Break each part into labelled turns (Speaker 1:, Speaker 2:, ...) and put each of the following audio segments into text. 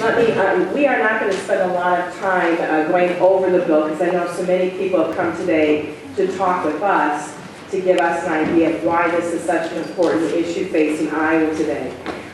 Speaker 1: We are not going to spend a lot of time going over the bill because I know so many people have come today to talk with us to give us an idea of why this is such an important issue facing Iowa today.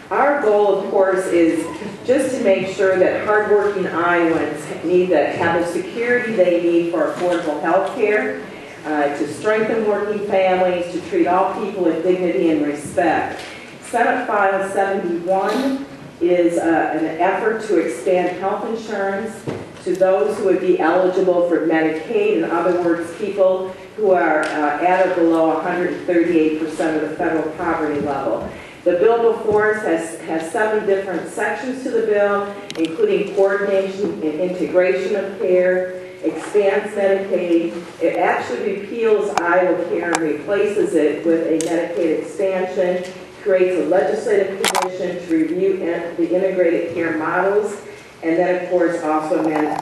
Speaker 1: Our goal, of course, is just to make sure that hardworking Iowans have the security they need for affordable health care, to strengthen working families, to treat all people with dignity and respect. Senate File 71 is an effort to expand health insurance to those who would be eligible for Medicaid, in other words, people who are at or below 138% of the federal poverty level. The bill before us has 7 different sections to the bill, including coordination and integration of care, expands Medicaid. It actually repeals Iowa Care and replaces it with a Medicaid expansion, creates a legislative commission to review the integrated care models, and then, of course, also amends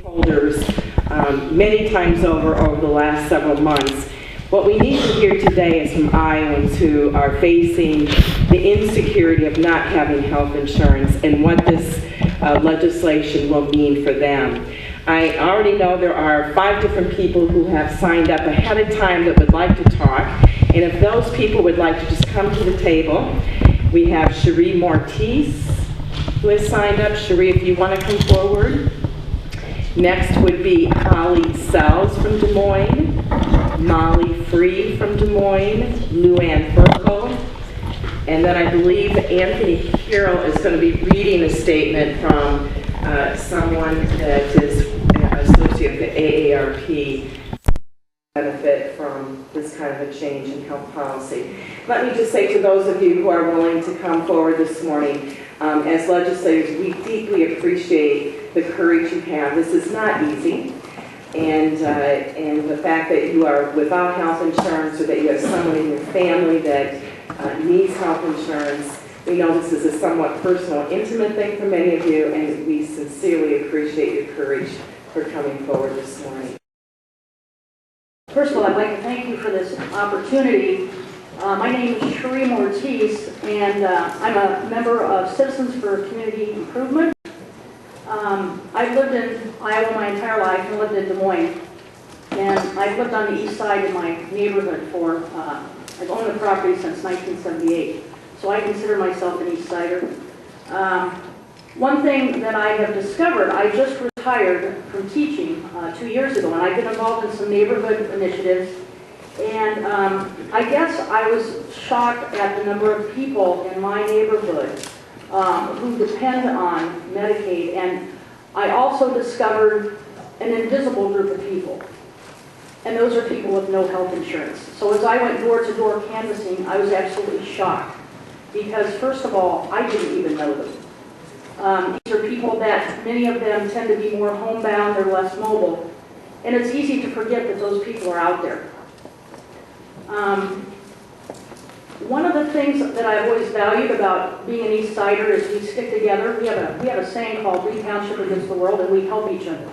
Speaker 1: holders many times over the last several months. What we need to hear today is from Iowans who are facing the insecurity of not having health insurance and what this legislation will mean for them. I already know there are 5 different people who have signed up ahead of time that would like to talk, and if those people would like to just come to the table, we have Cherie Mortiz who has signed up. Cherie, if you want to come forward. Next would be Holly Sells from Des Moines, Molly Free from Des Moines, Luann Burkle, and then I believe Anthony Carroll is going to be reading a statement from someone that is associated with the AARP benefit from this kind of a change in health policy. Let me just say to those of you who are willing to come forward this morning, as legislators, we deeply appreciate the courage you have. This is not easy. And the fact that you are without health insurance or that you have someone in your family that needs health insurance, we know this is a somewhat personal, intimate thing for many of you, and we sincerely appreciate your courage for coming forward this morning.
Speaker 2: First of all, I'd like to thank you for this opportunity. My name is Cherie Mortiz, and I'm a member of Citizens for Community Improvement. I've lived in Iowa my entire life and lived in Des Moines. And I've lived on the east side in my neighborhood I've owned the property since 1978. So I consider myself an east sider. One thing that I have discovered, I just retired from teaching 2 years ago, and I've been involved in some neighborhood initiatives. And I guess I was shocked at the number of people in my neighborhood who depend on Medicaid, and I also discovered an invisible group of people, and those are people with no health insurance. So as I went door to door canvassing, I was absolutely shocked, because first of all, I didn't even know them. These are people that, many of them tend to be more homebound, they're less mobile, and it's easy to forget that those people are out there. One of the things that I've always valued about being an East Sider is we stick together. We have a saying called "We Township Against the World," and we help each other.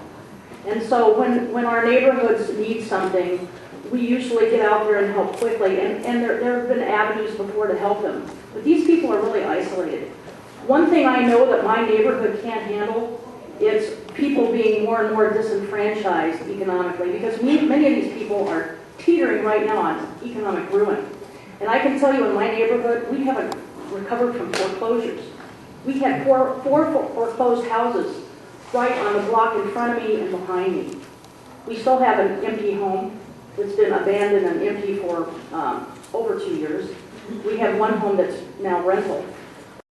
Speaker 2: And so when our neighborhoods need something, we usually get out there and help quickly. And there have been avenues before to help them. But these people are really isolated. One thing I know that my neighborhood can't handle is people being more and more disenfranchised economically, because many of these people are teetering right now on economic ruin. And I can tell you, in my neighborhood, we haven't recovered from foreclosures. We had four foreclosed houses right on the block in front of me and behind me. We still have an empty home that's been abandoned and empty for over 2 years. We have one home that's now rental.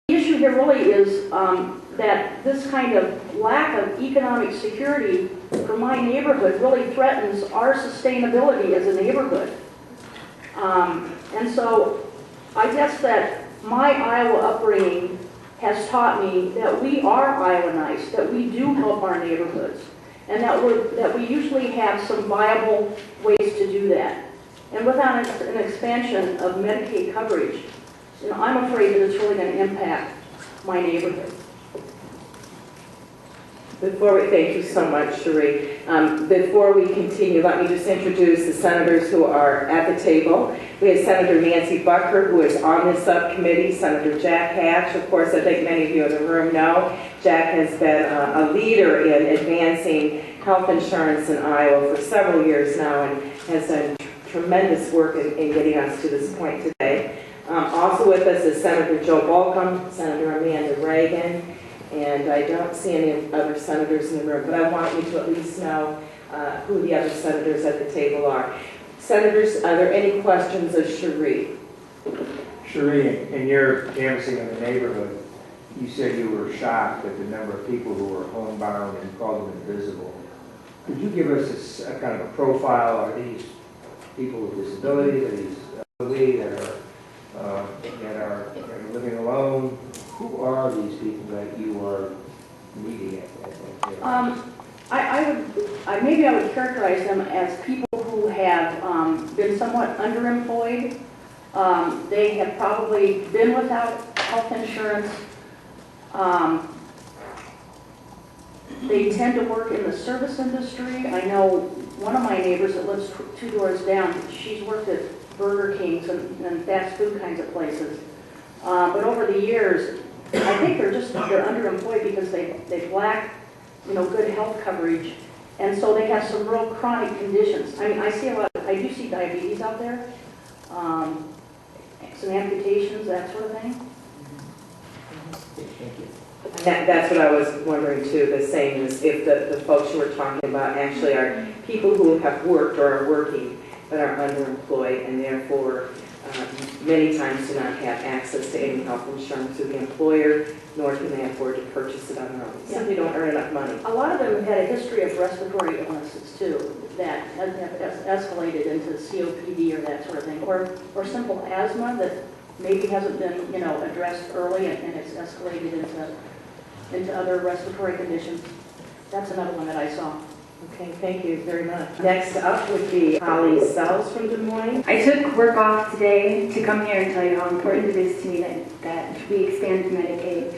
Speaker 2: The issue here really is that this kind of lack of economic security for my neighborhood really threatens our sustainability as a neighborhood. And so I guess that my Iowa upbringing has taught me that we are Iowanized, that we do help our neighborhoods, and that we usually have some viable ways to do that. And without an expansion of Medicaid coverage, I'm afraid that it's really going to impact my neighborhood.
Speaker 1: Thank you so much, Cherie. Before we continue, let me just introduce the senators who are at the table. We have Senator Nancy Boettger, who is on this subcommittee, Senator Jack Hatch. Of course, I think many of you in the room know, Jack has been a leader in advancing health insurance in Iowa for several years now and has done tremendous work in getting us to this point today. Also with us is Senator Joe Bochum, Senator Amanda Reagan, and I don't see any other senators in the room, but I want you to at least know who the other senators at the table are. Senators, are there any questions of Cherie?
Speaker 3: Cherie, in your canvassing of the neighborhood, you said you were shocked at the number of people who were homebound and called them invisible. Could you give us a kind of a profile? Are these people with disabilities? Are these elderly that are living alone? Who are these people that you are meeting at?
Speaker 2: Maybe I would characterize them as people who have been somewhat underemployed. They have probably been without health insurance. They tend to work in the service industry. I know one of my neighbors that lives 2 doors down, she's worked at Burger Kings and fast food kinds of places. But over the years, I think they're underemployed because they lack, good health coverage, and so they have some real chronic conditions. I mean, I do see diabetes out there, some amputations, that sort of thing.
Speaker 3: Thank you.
Speaker 1: That's what I was wondering too, the same as if the folks you were talking about actually are people who have worked or are working but are underemployed and therefore many times do not have access to any health insurance through the employer, nor can they afford to purchase it on their own. Simply don't earn enough money.
Speaker 2: A lot of them have had a history of respiratory illnesses too that have escalated into COPD or that sort of thing, or simple asthma that maybe hasn't been addressed early and it's escalated into other respiratory conditions. That's another one that I saw.
Speaker 1: Okay, thank you very much. Next up would be Holly Sells from Des Moines.
Speaker 4: I took work off today to come here and tell you how important it is to me that we expand Medicaid.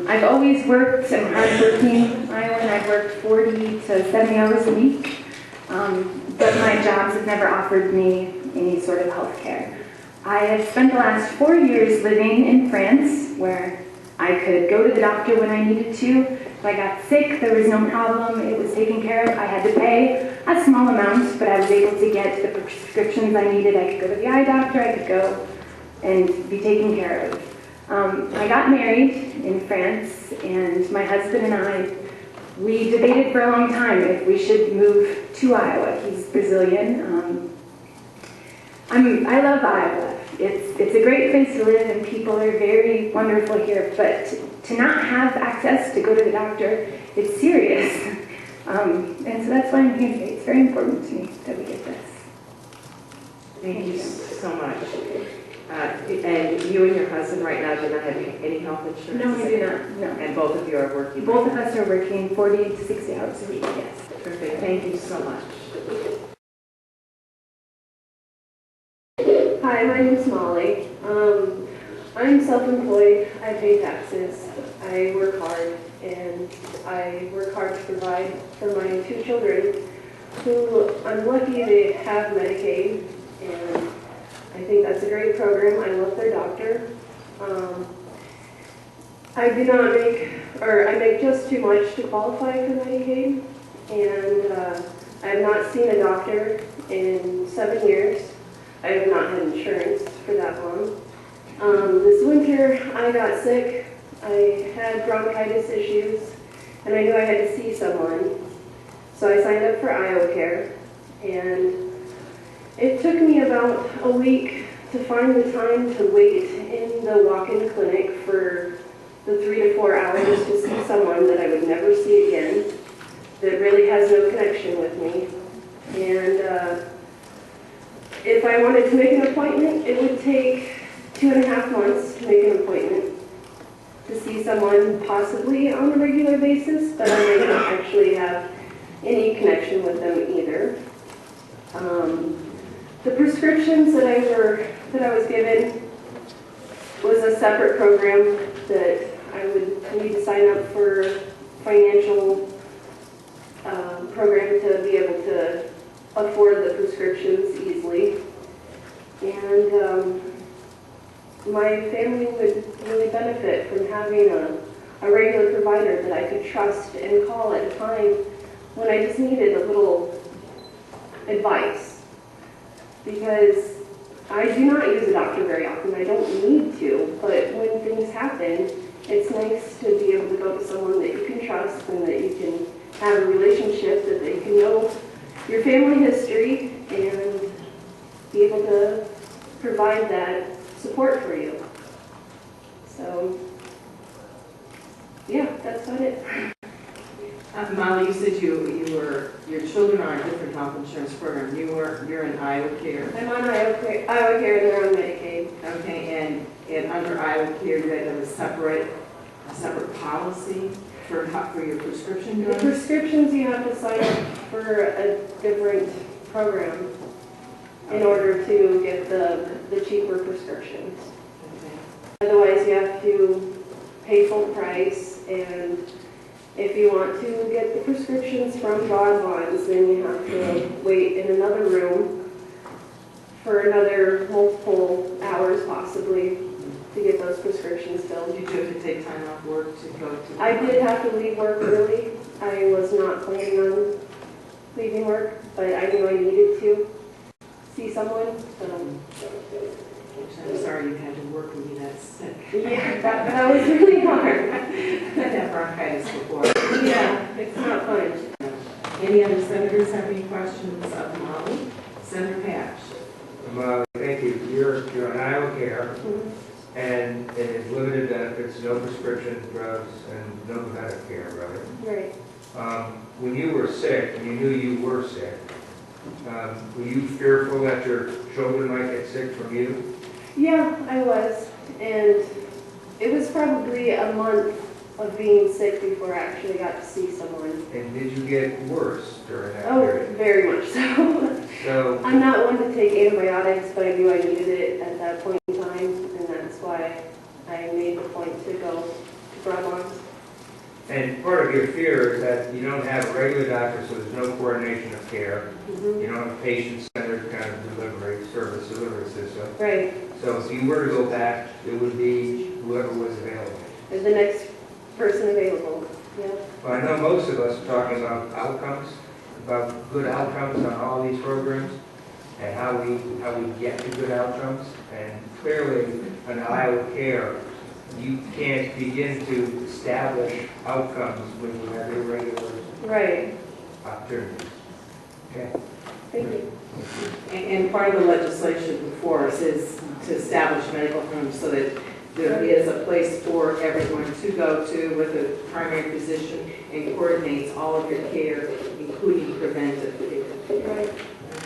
Speaker 4: I've always worked, I'm hardworking Iowan, I've worked 40 to 70 hours a week, but my jobs have never offered me any sort of health care. I have spent the last 4 years living in France where I could go to the doctor when I needed to. If I got sick, there was no problem. It was taken care of. I had to pay a small amount, but I was able to get the prescriptions I needed. I could go to the eye doctor. I could go and be taken care of. I got married in France, and my husband and I, we debated for a long time if we should move to Iowa. He's Brazilian. I love Iowa. It's a great place to live and people are very wonderful here, but to not have access to go to the doctor, it's serious. And so that's why I'm here today. It's very important to me that we get this.
Speaker 1: Thank you so much. And you and your husband right now do not have any health insurance?
Speaker 4: No, we do not, no.
Speaker 1: And both of you are working?
Speaker 4: Both of us are working 40 to 60 hours a week, yes.
Speaker 1: Perfect. Thank you so much.
Speaker 5: Hi, my name's Molly. I'm self-employed. I pay taxes. I work hard, and I work hard to provide for my 2 children who I'm lucky to have Medicaid, and I think that's a great program. I love their doctor. I do not make, or I make just too much to qualify for Medicaid, and I have not seen a doctor in 7 years. I have not had insurance for that long. This winter, I got sick. I had bronchitis issues, and I knew I had to see someone. So I signed up for Iowa Care, and it took me about a week to find the time to wait in the walk-in clinic for the 3 to 4 hours to see someone that I would never see again, that really has no connection with me. And if I wanted to make an appointment, it would take 2.5 months to make an appointment to see someone possibly on a regular basis, but I may not actually have any connection with them either. The prescriptions that I was given was a separate program that I would need to sign up for financial program to be able to afford the prescriptions easily. And my family would really benefit from having a regular provider that I could trust and call at a time when I just needed a little advice. Because I do not use a doctor very often. I don't need to, but when things happen, it's nice to be able to go to someone that you can trust and that you can have a relationship, that they can know your family history and be able to provide that support for you. So, yeah, that's about it.
Speaker 1: Molly, you said your children are on a different health insurance program. You're in Iowa Care.
Speaker 5: I'm on Iowa Care and they're on Medicaid.
Speaker 1: Okay, and under Iowa Care, you have a separate policy for your prescription
Speaker 5: The
Speaker 1: drugs?
Speaker 5: prescriptions, you have to sign up for a different program in order to get the cheaper prescriptions.
Speaker 1: Okay.
Speaker 5: Otherwise, you have to pay full price, and if you want to get the prescriptions from broad bonds, then you have to wait in another room for another multiple hours possibly to get those prescriptions filled.
Speaker 1: Did you have to take time off work to go to?
Speaker 5: I did have to leave work early. I was not planning on leaving work, but I knew I needed to see someone, so.
Speaker 1: I'm sorry you had to work and be that sick.
Speaker 5: Yeah, that was really hard.
Speaker 1: I've had bronchitis before.
Speaker 5: Yeah, it's not fun.
Speaker 1: Any other senators have any questions of Molly? Senator Patch.
Speaker 3: Thank you. You're on Iowa Care, and it is limited benefits, no prescription drugs, and no medical care, right?
Speaker 5: Right.
Speaker 3: When you were sick, and you knew you were sick, were you fearful that your children might get sick from you?
Speaker 5: Yeah, I was. And it was probably a month of being sick before I actually got to see someone.
Speaker 3: And did you get worse during that
Speaker 5: Oh,
Speaker 3: period?
Speaker 5: very much so.
Speaker 3: So,
Speaker 5: I'm not one to take antibiotics, but I knew I needed it at that point in time, and that's why I made the point to go to broad bonds.
Speaker 3: and part of your fear is that you don't have a regular doctor, so there's no coordination of care. You don't have a patient-centered kind of delivery system.
Speaker 5: Right.
Speaker 3: So if you were to go back, it would be whoever was available.
Speaker 5: There's the next person available. Yeah.
Speaker 3: Well, I know most of us are talking about outcomes, about good outcomes on all these programs, and how we get to good outcomes. And clearly, in Iowa Care, you can't begin to establish outcomes when you have irregular
Speaker 5: Right.
Speaker 3: opportunities. Okay.
Speaker 5: Thank you.
Speaker 1: And part of the legislation before us is to establish medical homes so that there is a place for everyone to go to with a primary physician and coordinates all of your care, including preventive care.
Speaker 5: Right.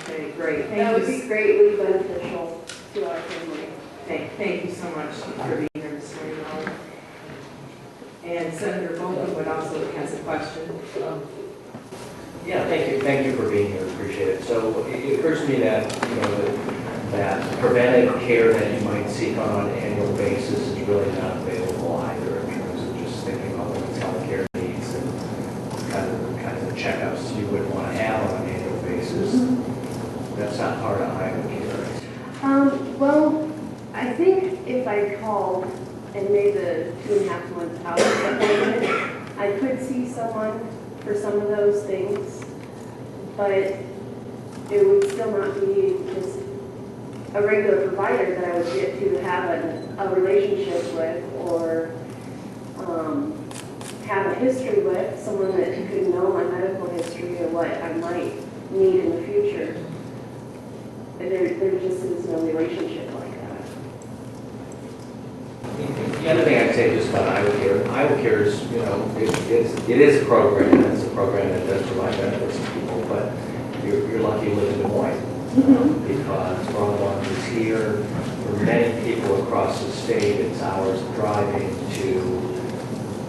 Speaker 1: Okay, great.
Speaker 5: That would be greatly beneficial to our family.
Speaker 1: Thank you so much for being here this morning, Molly. And Senator Boettger would also has a question.
Speaker 6: Yeah, thank you for being here, appreciate it. So it occurs to me that, that preventive care that you might seek on an annual basis is really not available either in terms of just thinking about women's health care needs and kind of the checkups you would want to have on an annual basis. That's not part of Iowa Care.
Speaker 5: Well, I think if I called and made the 2.5 month out appointment, I could see someone for some of those things, but it would still not be just a regular provider that I would get to have a relationship with or have a history with, someone that could know my medical history or what I might need in the future. There just is no relationship like that.
Speaker 6: The other thing I'd say just about Iowa Care is, it is a program, and it's a program that does provide benefits to people, but you're lucky to live in Des Moines, because Broadband is here. For many people across the state, it's hours of driving to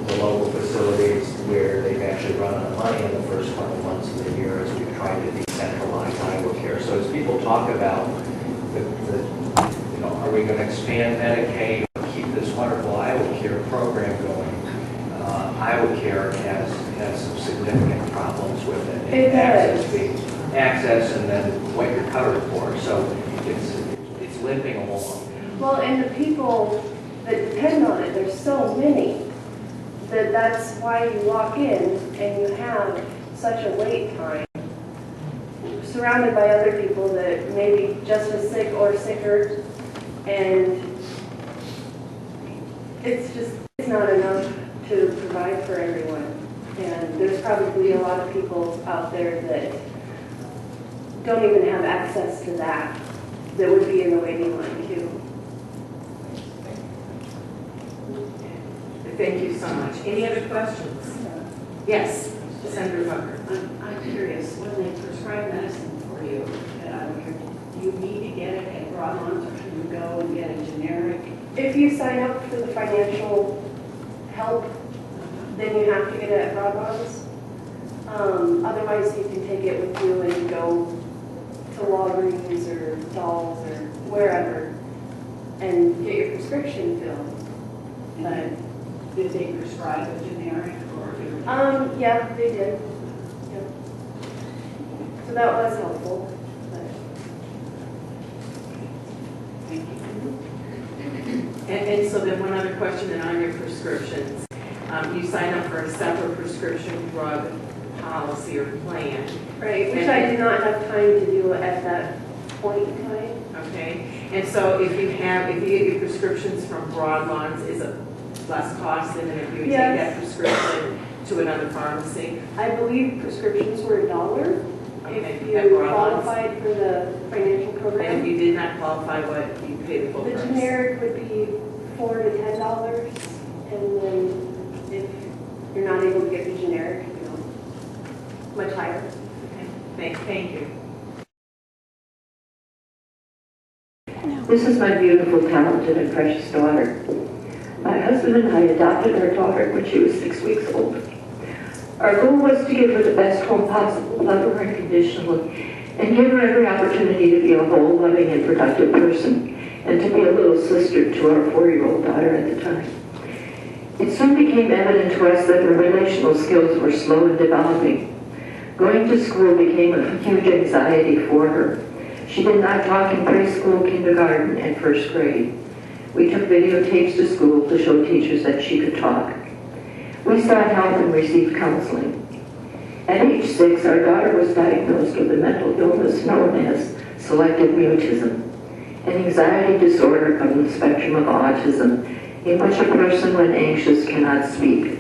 Speaker 6: the local facilities where they've actually run out of money in the first couple months of the year as we've tried to decentralize Iowa Care. So as people talk about, are we going to expand Medicaid or keep this wonderful Iowa Care program going? Iowa Care has significant problems with it.
Speaker 5: It does.
Speaker 6: Access and then what you're covered for, so it's limping along.
Speaker 5: Well, and the people that depend on it, there's so many, that's why you walk in and you have such a wait time, surrounded by other people that may be just as sick or sicker, and it's not enough to provide for everyone. And there's probably a lot of people out there that don't even have access to that would be in the waiting line too.
Speaker 1: Thank you so much. Any other questions? Yes, Senator Boettger.
Speaker 7: I'm curious, when they prescribe medicine for you, do you need to get it at Broadlands, or can you go and get a generic?
Speaker 5: If you sign up for the financial help, then you have to get it at Broadlands. Otherwise, you can take it with you and go to Walgreens or Dolls or wherever and get your prescription filled. But
Speaker 7: Did they prescribe a generic or?
Speaker 5: yeah, they did. Yep. So that was helpful. But
Speaker 7: Thank you.
Speaker 1: And so then one other question, and on your prescriptions, you sign up for a separate prescription drug policy or plan.
Speaker 5: right, which I did not have time to do at that point in time.
Speaker 1: Okay, and so if you get your prescriptions from Broadlands, is it less costly than if you would take
Speaker 5: Yes.
Speaker 1: that prescription to another pharmacy?
Speaker 5: I believe prescriptions were $1
Speaker 1: Okay,
Speaker 5: if
Speaker 1: at
Speaker 5: you
Speaker 1: Broadlands.
Speaker 5: qualified for the financial
Speaker 1: And if
Speaker 5: program.
Speaker 1: you did not qualify, what you pay the full
Speaker 5: The
Speaker 1: price?
Speaker 5: generic would be $4 to $10, and then if you're not able to get the generic, much higher.
Speaker 1: Okay, thank you.
Speaker 8: This is my beautiful, talented, and precious daughter. My husband and I adopted our daughter when she was 6 weeks old. Our goal was to give her the best home possible, love her unconditionally, and give her every opportunity to be a whole, loving, and productive person, and to be a little sister to our 4-year-old daughter at the time. It soon became evident to us that her relational skills were slow in developing. Going to school became a huge anxiety for her. She did not talk in preschool, kindergarten, and first grade. We took videotapes to school to show teachers that she could talk. We sought help and received counseling. At age 6, our daughter was diagnosed with a mental illness known as selective mutism, an anxiety disorder of the spectrum of autism, in which a person, when anxious, cannot speak.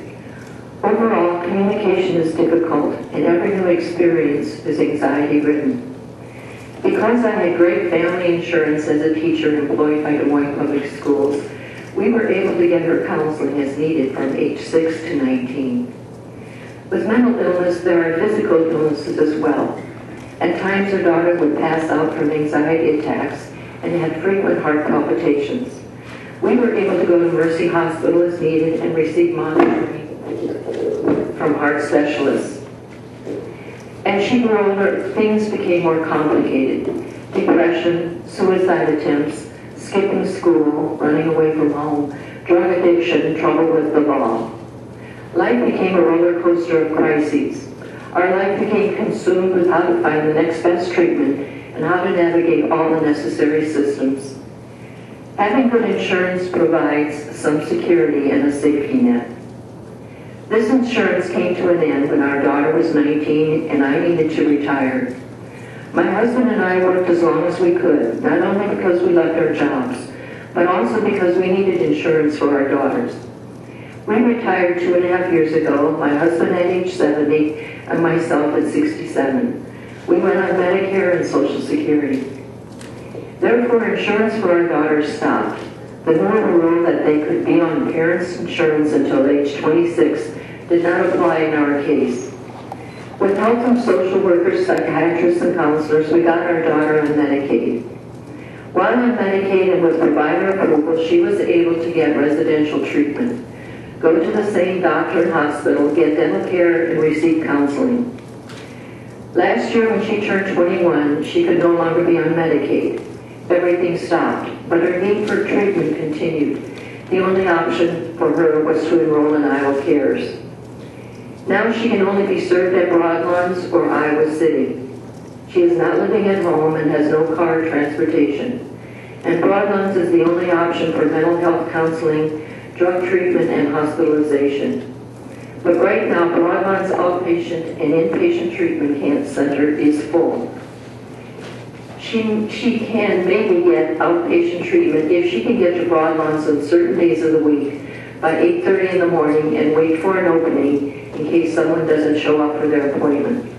Speaker 8: Overall, communication is difficult, and every new experience is anxiety-ridden. Because I had great family insurance as a teacher employed by Des Moines Public Schools, we were able to get her counseling as needed from age 6 to 19. With mental illness, there are physical illnesses as well. At times, her daughter would pass out from anxiety attacks and had frequent heart palpitations. We were able to go to Mercy Hospital as needed and receive monitoring from heart specialists. As she grew older, things became more complicated. Depression, suicide attempts, skipping school, running away from home, drug addiction, trouble with the law. Life became a roller coaster of crises. Our life became consumed with how to find the next best treatment and how to navigate all the necessary systems. Having good insurance provides some security and a safety net. This insurance came to an end when our daughter was 19 and I needed to retire. My husband and I worked as long as we could, not only because we loved our jobs, but also because we needed insurance for our daughters. We retired 2.5 years ago, my husband at age 70 and myself at 67. We went on Medicare and Social Security. Therefore, insurance for our daughters stopped. The normal rule that they could be on parents' insurance until age 26 did not apply in our case. With help from social workers, psychiatrists, and counselors, we got our daughter on Medicaid. While on Medicaid and with provider approval, she was able to get residential treatment, go to the same doctor and hospital, get dental care, and receive counseling. Last year, when she turned 21, she could no longer be on Medicaid. Everything stopped, but her need for treatment continued. The only option for her was to enroll in Iowa Cares. Now she can only be served at Broadlands or Iowa City. She is not living at home and has no car or transportation. And Broadlands is the only option for mental health counseling, drug treatment, and hospitalization. But right now, Broadland's outpatient and inpatient treatment center is full. She can maybe get outpatient treatment if she can get to Broadlands on certain days of the week by 8:30 in the morning and wait for an opening in case someone doesn't show up for their appointment.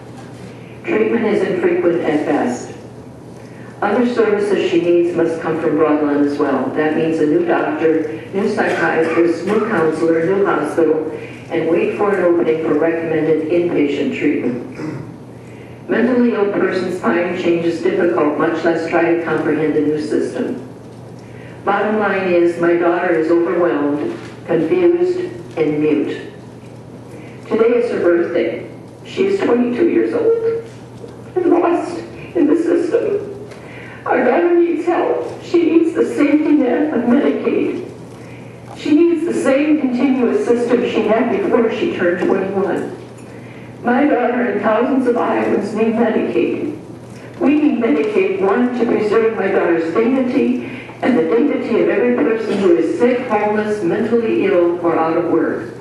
Speaker 8: Treatment is infrequent at best. Other services she needs must come from Broadland as well. That means a new doctor, new psychiatrist, new counselor, new hospital, and wait for an opening for recommended inpatient treatment. Mentally ill persons find change is difficult, much less try to comprehend a new system. Bottom line is, my daughter is overwhelmed, confused, and mute. Today is her birthday. She is 22 years old and lost in the system. Our daughter needs help. She needs the safety net of Medicaid. She needs the same continuous system she had before she turned 21. My daughter and thousands of Iowans need Medicaid. We need Medicaid, one, to preserve my daughter's dignity and the dignity of every person who is sick, homeless, mentally ill, or out of work.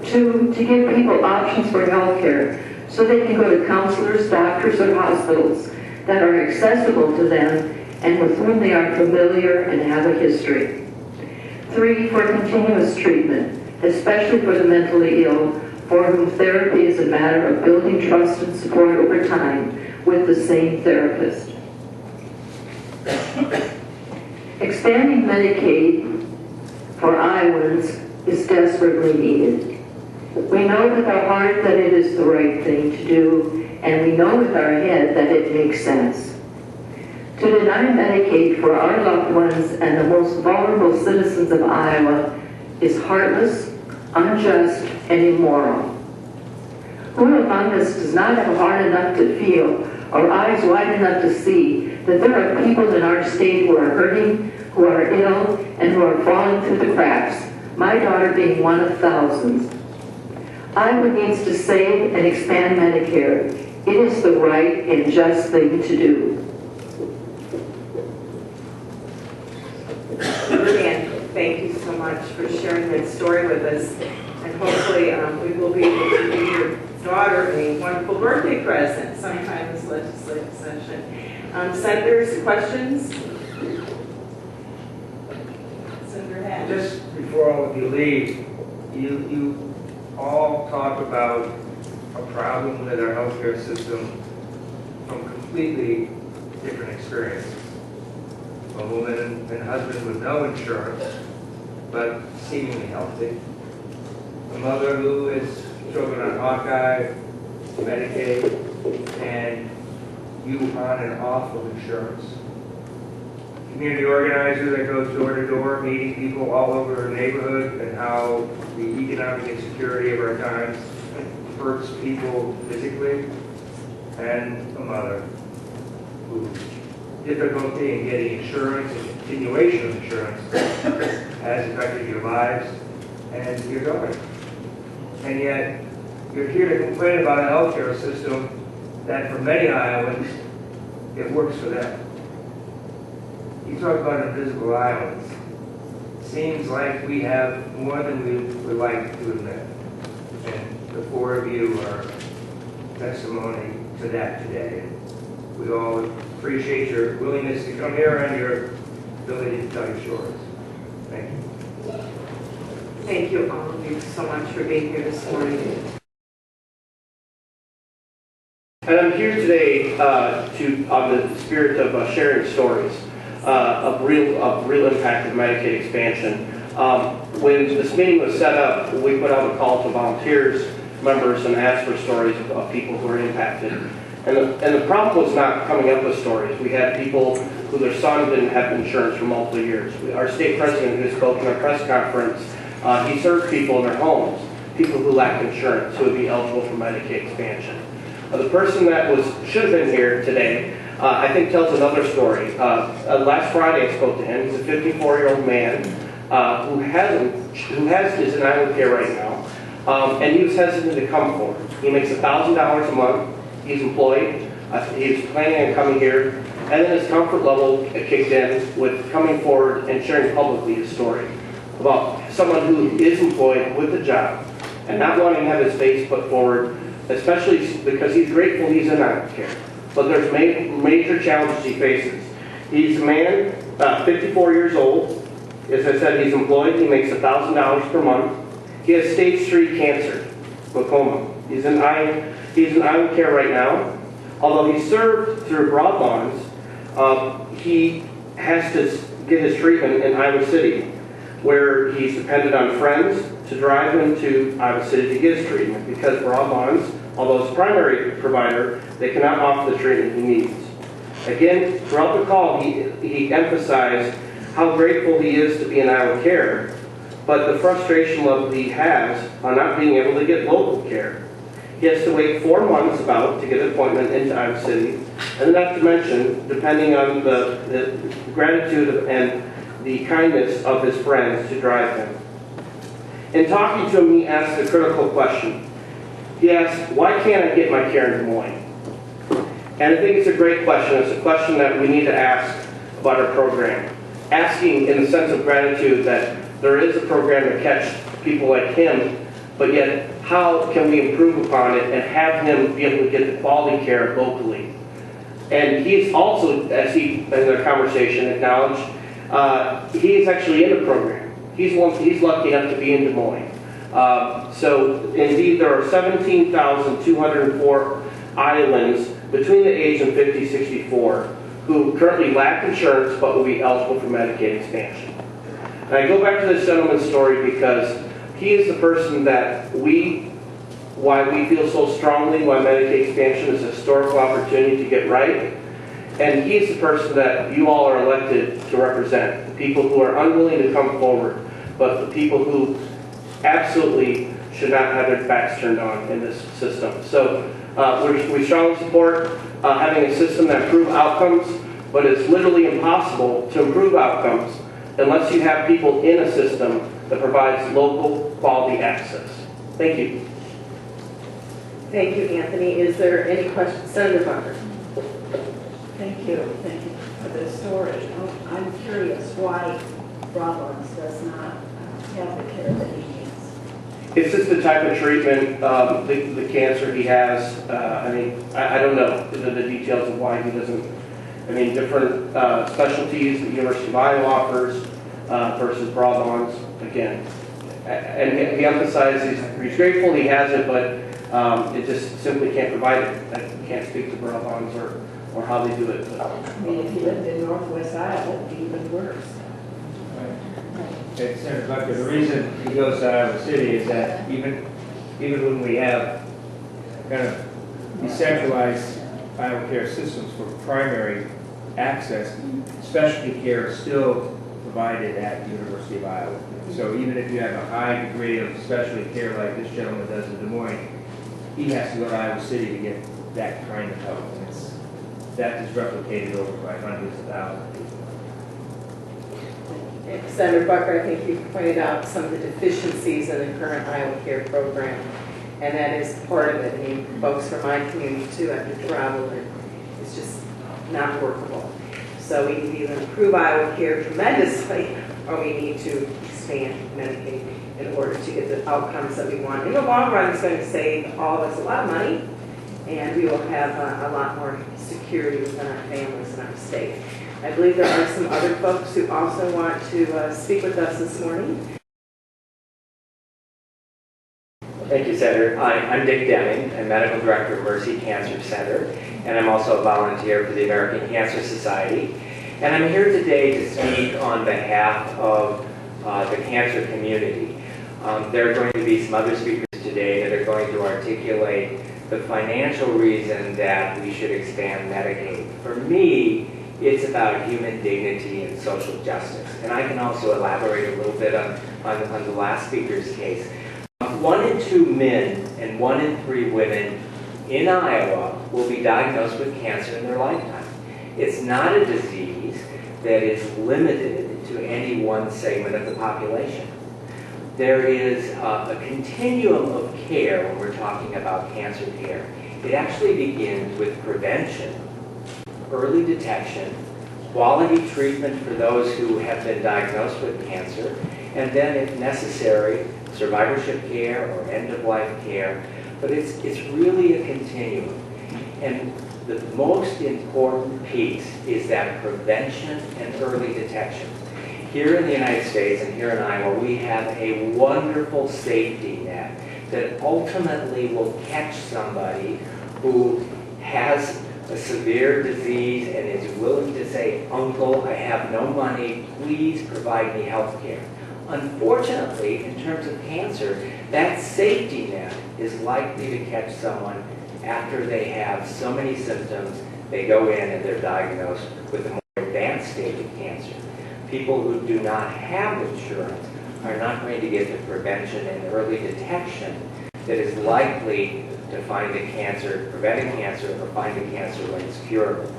Speaker 8: Two, to give people options for health care so they can go to counselors, doctors, or hospitals that are accessible to them and with whom they are familiar and have a history. Three, for continuous treatment, especially for the mentally ill, for whom therapy is a matter of building trust and support over time with the same therapist. Expanding Medicaid for Iowans is desperately needed. We know with our heart that it is the right thing to do, and we know with our head that it makes sense. To deny Medicaid for our loved ones and the most vulnerable citizens of Iowa is heartless, unjust, and immoral. Who among us does not have a heart enough to feel or eyes wide enough to see that there are people in our state who are hurting, who are ill, and who are falling through the cracks, my daughter being one of thousands? Iowa needs to save and expand Medicare. It is the right and just thing to do.
Speaker 1: Ruth, thank you so much for sharing that story with us. And hopefully we will be able to give your daughter a wonderful birthday present sometime this legislative session. Senators, questions? Senator Hatch.
Speaker 3: Just before all of you leave, you all talk about a problem with our healthcare system from completely different experiences. A woman and husband with no insurance, but seemingly healthy. A mother who has children on Hawkeye, Medicaid, and you on and off of insurance. Community organizer that goes door to door, meeting people all over her neighborhood, and how the economic insecurity of our times hurts people physically. And a mother whose difficulty in getting insurance and continuation of insurance has affected your lives and your daughter. And yet, you're here to complain about a healthcare system that for many Iowans, it works for them. You talk about invisible Iowans. Seems like we have more than we would like to admit. And the four of you are testimony to that today. We all appreciate your willingness to come here and your ability to tell your stories. Thank you.
Speaker 1: Thank you all of you so much for being here this morning.
Speaker 9: And I'm here today on the spirit of sharing stories of real impact of Medicaid expansion. When this meeting was set up, we put out a call to volunteers, members, and asked for stories of people who are impacted. And the problem was not coming up with stories. We had people who their son didn't have insurance for multiple years. Our state president, who spoke in our press conference, he served people in their homes, people who lack insurance, who would be eligible for Medicaid expansion. The person that should have been here today, I think tells another story. Last Friday I spoke to him. He's a 54-year-old man who is in Iowa care right now. And he was hesitant to come forward. He makes $1,000 a month. He's employed. He's planning on coming here. And then his comfort level kicked in with coming forward and sharing publicly his story about someone who is employed with a job and not wanting to have his face put forward, especially because he's grateful he's in Iowa Care. But there's major challenges he faces. He's a man, 54 years old. As I said, he's employed. He makes $1,000 per month. He has stage 3 cancer, glaucoma. He's in Iowa Care right now. Although he served through Broadlawns, he has to get his treatment in Iowa City, where he's dependent on friends to drive him to Iowa City to get his treatment, because Broadlawns, although his primary provider, they cannot offer the treatment he needs. Again, throughout the call, he emphasized how grateful he is to be in Iowa Care, but the frustration level he has on not being able to get local care. He has to wait 4 months about to get an appointment into Iowa City, and not to mention, depending on the gratitude and the kindness of his friends to drive him. In talking to him, he asked a critical question. He asked, why can't I get my care in Des Moines? And I think it's a great question. It's a question that we need to ask about our program. Asking in the sense of gratitude that there is a program to catch people like him, but yet how can we improve upon it and have him be able to get the quality care locally? And he's also, as he in their conversation acknowledged, he's actually in the program. He's lucky enough to be in Des Moines. So indeed, there are 17,204 Iowans between the age of 50-64 who currently lack insurance but will be eligible for Medicaid expansion. And I go back to this gentleman's story because he is the person that why we feel so strongly why Medicaid expansion is a historical opportunity to get right. And he's the person that you all are elected to represent, the people who are unwilling to come forward, but the people who absolutely should not have their backs turned on in this system. So we strongly support having a system that improves outcomes, but it's literally impossible to improve outcomes unless you have people in a system that provides local quality access. Thank you.
Speaker 1: Thank you, Anthony. Is there any questions? Senator Boettger.
Speaker 7: Thank you for the story. I'm curious why Broadlands does not have the care that he needs.
Speaker 9: It's just the type of treatment, the cancer he has. I don't know the details of why he doesn't. Different specialties the University of Iowa offers versus Broadlawns. Again, and he emphasized he's grateful he has it, but it just simply can't provide it. I can't speak to Broadlawns or how they do it.
Speaker 7: If he lived in Northwest Iowa, it would be even worse.
Speaker 3: Senator Boettger, the reason he goes to Iowa City is that even when we have kind of decentralized Iowa Care systems for primary access, specialty care is still provided at the University of Iowa. So even if you have a high degree of specialty care like this gentleman does in Des Moines, he has to go to Iowa City to get that kind of help. And that is replicated over by hundreds of thousands of people.
Speaker 1: Senator Boettger, I think you pointed out some of the deficiencies in the current Iowa Care program, and that is part of it. Folks from my community too have to travel, and it's just not workable. So we need to either improve Iowa Care tremendously, or we need to expand Medicaid in order to get the outcomes that we want. In the long run, it's going to save all of us a lot of money, and we will have a lot more security within our families in our state. I believe there are some other folks who also want to speak with us this morning.
Speaker 10: Thank you, Senator. Hi, I'm Dick Deming. I'm Medical Director of Mercy Cancer Center, and I'm also a volunteer for the American Cancer Society. And I'm here today to speak on behalf of the cancer community. There are going to be some other speakers today that are going to articulate the financial reason that we should expand Medicaid. For me, it's about human dignity and social justice. And I can also elaborate a little bit on the last speaker's case. 1 in 2 men and 1 in 3 women in Iowa will be diagnosed with cancer in their lifetime. It's not a disease that is limited to any one segment of the population. there is a continuum of care when we're talking about cancer care. It actually begins with prevention, early detection, quality treatment for those who have been diagnosed with cancer, and then, if necessary, survivorship care or end-of-life care. But it's really a continuum. And the most important piece is that prevention and early detection. Here in the United States and here in Iowa, we have a wonderful safety net that ultimately will catch somebody who has a severe disease and is willing to say, "Uncle, I have no money, please provide me health care." Unfortunately, in terms of cancer, that safety net is likely to catch someone after they have so many symptoms, they go in and they're diagnosed with a more advanced stage of cancer. People who do not have insurance are not going to get the prevention and early detection that is likely to find a cancer, prevent a cancer, or find a cancer when it's curable.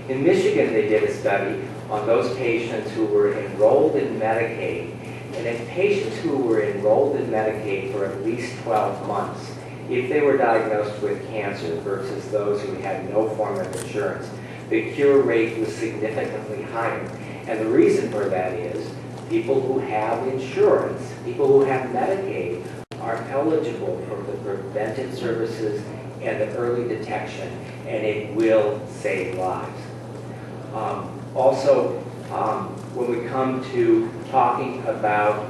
Speaker 10: In Michigan, they did a study on those patients who were enrolled in Medicaid, and in patients who were enrolled in Medicaid for at least 12 months, if they were diagnosed with cancer versus those who had no form of insurance, the cure rate was significantly higher. And the reason for that is people who have insurance, people who have Medicaid, are eligible for the preventive services and the early detection, and it will save lives. When we come to talking about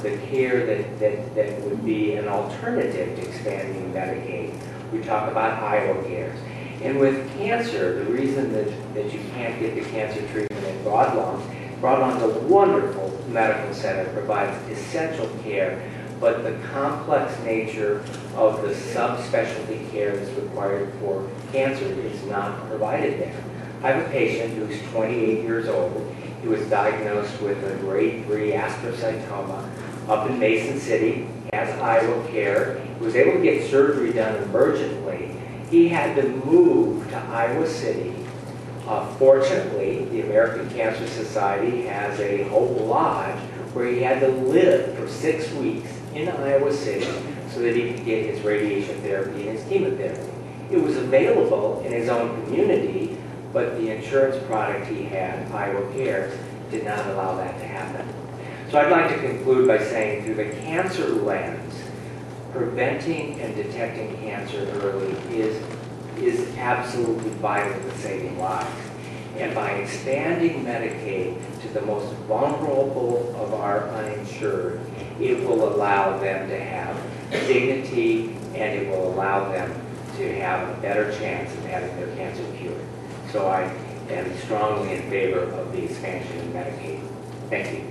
Speaker 10: the care that would be an alternative to expanding Medicaid, we talk about Iowa Cares. And with cancer, the reason that you can't get the cancer treatment in Broadlawn's a wonderful medical center, provides essential care, but the complex nature of the subspecialty care that's required for cancer is not provided there. I have a patient who's 28 years old. He was diagnosed with a grade 3 astrocytoma up in Mason City, has Iowa Care. He was able to get surgery done emergently. He had to move to Iowa City. Fortunately, the American Cancer Society has a Hope Lodge where he had to live for 6 weeks in Iowa City so that he could get his radiation therapy and his chemotherapy. It was available in his own community, but the insurance product he had, Iowa Cares, did not allow that to happen. So I'd like to conclude by saying, through the cancer lens, preventing and detecting cancer early is absolutely vital to saving lives. And by expanding Medicaid to the most vulnerable of our uninsured, it will allow them to have dignity, and it will allow them to have a better chance of having their cancer cured. So I am strongly in favor of the expansion of Medicaid. Thank you.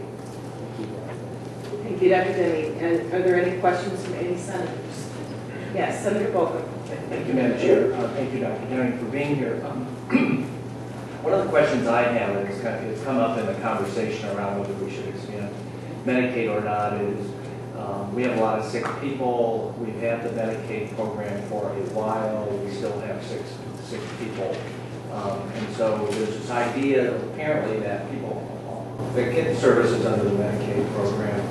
Speaker 1: Thank you, Dr. Denny. And are there any questions from any senators? Yes, Senator Boettger.
Speaker 11: Thank you, Madam Chair. Thank you, Dr. Denny, for being here. One of the questions I have, and it's come up in the conversation around whether we should expand Medicaid or not, is we have a lot of sick people. We've had the Medicaid program for a while. We still have sick people. And so there's this idea, apparently, that people that get services under the Medicaid program,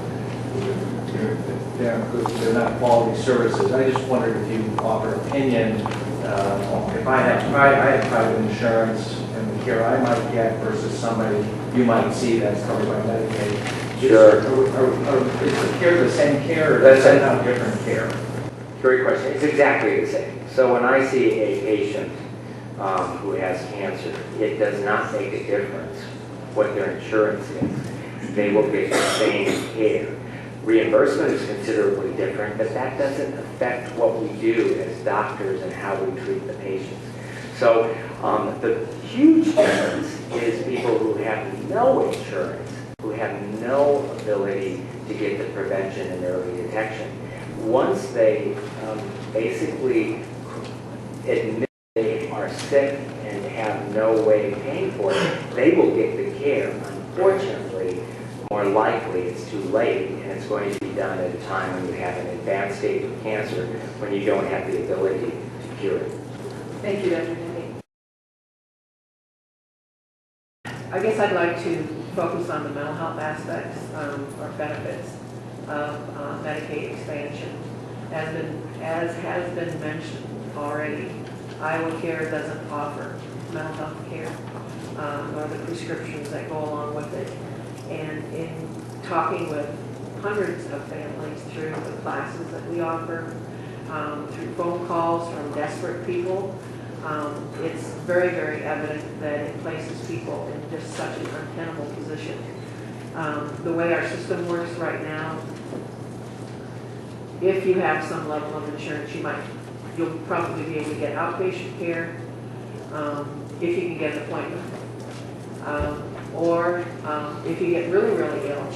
Speaker 11: they're not quality services. I just wondered if you offer opinion, if I have private insurance and the care I might get versus somebody you might see that's covered by Medicaid.
Speaker 10: Sure.
Speaker 11: Is the care the same care, or does it have different care?
Speaker 10: Great question. It's exactly the same. So when I see a patient who has cancer, it does not make a difference what their insurance is. They will get the same care. Reimbursement is considerably different, but that doesn't affect what we do as doctors and how we treat the patients. So the huge difference is people who have no insurance, who have no ability to get the prevention and early detection. Once they basically admit they are sick and have no way of paying for it, they will get the care. Unfortunately, more likely it's too late, and it's going to be done at a time when you have an advanced stage of cancer, when you don't have the ability to cure it.
Speaker 1: Thank you, Dr. Denny. I guess I'd like to focus on the mental health aspects or benefits.
Speaker 12: of Medicaid expansion. As has been mentioned already, Iowa Care doesn't offer mental health care, nor the prescriptions that go along with it. And in talking with hundreds of families through the classes that we offer, through phone calls from desperate people, it's very, very evident that it places people in just such an untenable position. The way our system works right now, if you have some level of insurance, you'll probably be able to get outpatient care if you can get an appointment. Or if you get really, really ill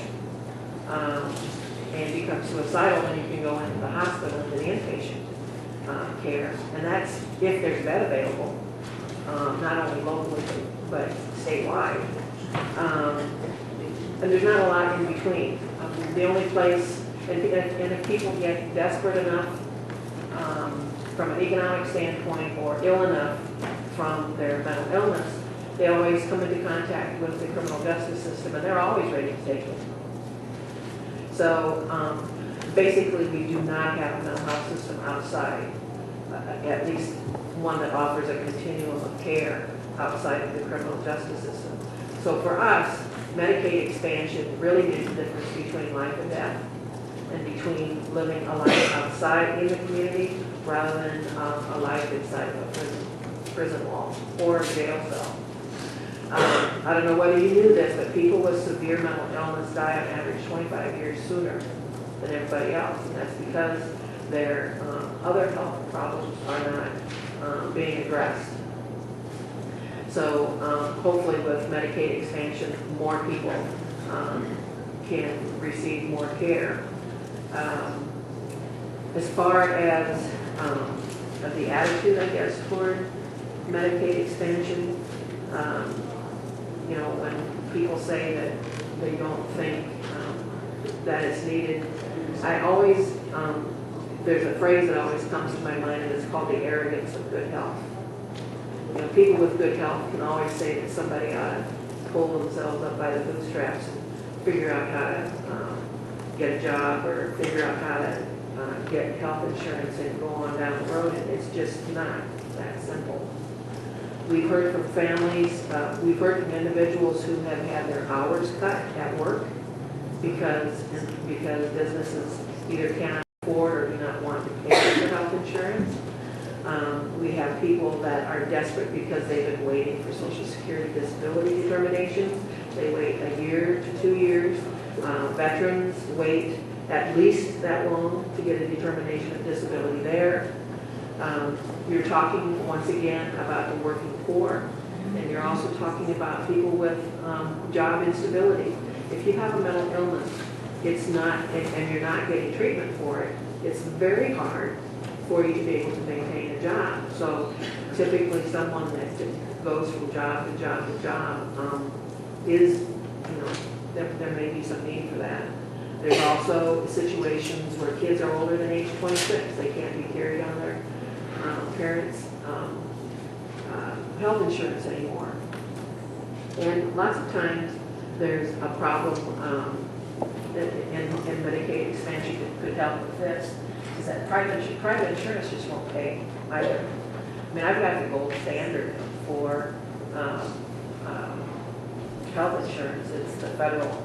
Speaker 12: and become suicidal, then you can go into the hospital into the inpatient care. And that's if there's a bed available, not only locally but statewide. And there's not a lot in between. The only place, and if people get desperate enough from an economic standpoint or ill enough from their mental illness, they always come into contact with the criminal justice system, and they're always ready to take it. So basically, we do not have a mental health system outside, at least one that offers a continuum of care outside of the criminal justice system. So for us, Medicaid expansion really makes the difference between life and death, and between living a life outside in the community rather than a life inside of a prison wall or a jail cell. I don't know whether you knew this, but people with severe mental illness die on average 25 years sooner than everybody else, and that's because their other health problems are not being addressed. So hopefully with Medicaid expansion, more people can receive more care. As far as the attitude, I guess, toward Medicaid expansion, you know, when people say that they don't think that it's needed, I always, there's a phrase that always comes to my mind, and it's called the arrogance of good health. You know, people with good health can always say that somebody ought to pull themselves up by the bootstraps and figure out how to get a job or figure out how to get health insurance and go on down the road, and it's just not that simple. We've heard from families, we've heard from individuals who have had their hours cut at work because businesses either cannot afford or do not want to pay for health insurance. We have people that are desperate because they've been waiting for Social Security disability determinations. They wait a year to 2 years. Veterans wait at least that long to get a determination of disability there. You're talking once again about the working poor, and you're also talking about people with job instability. If you have a mental illness, it's not, and you're not getting treatment for it, it's very hard for you to be able to maintain a job. So typically someone that goes from job to job to job is, you know, there may be some need for that. There's also situations where kids are older than age 26. They can't be carried on their parents' health insurance anymore. And lots of times there's a problem in Medicaid expansion that could help with this, is that private insurance just won't pay either. I mean, I've got the gold standard for health insurance. It's the federal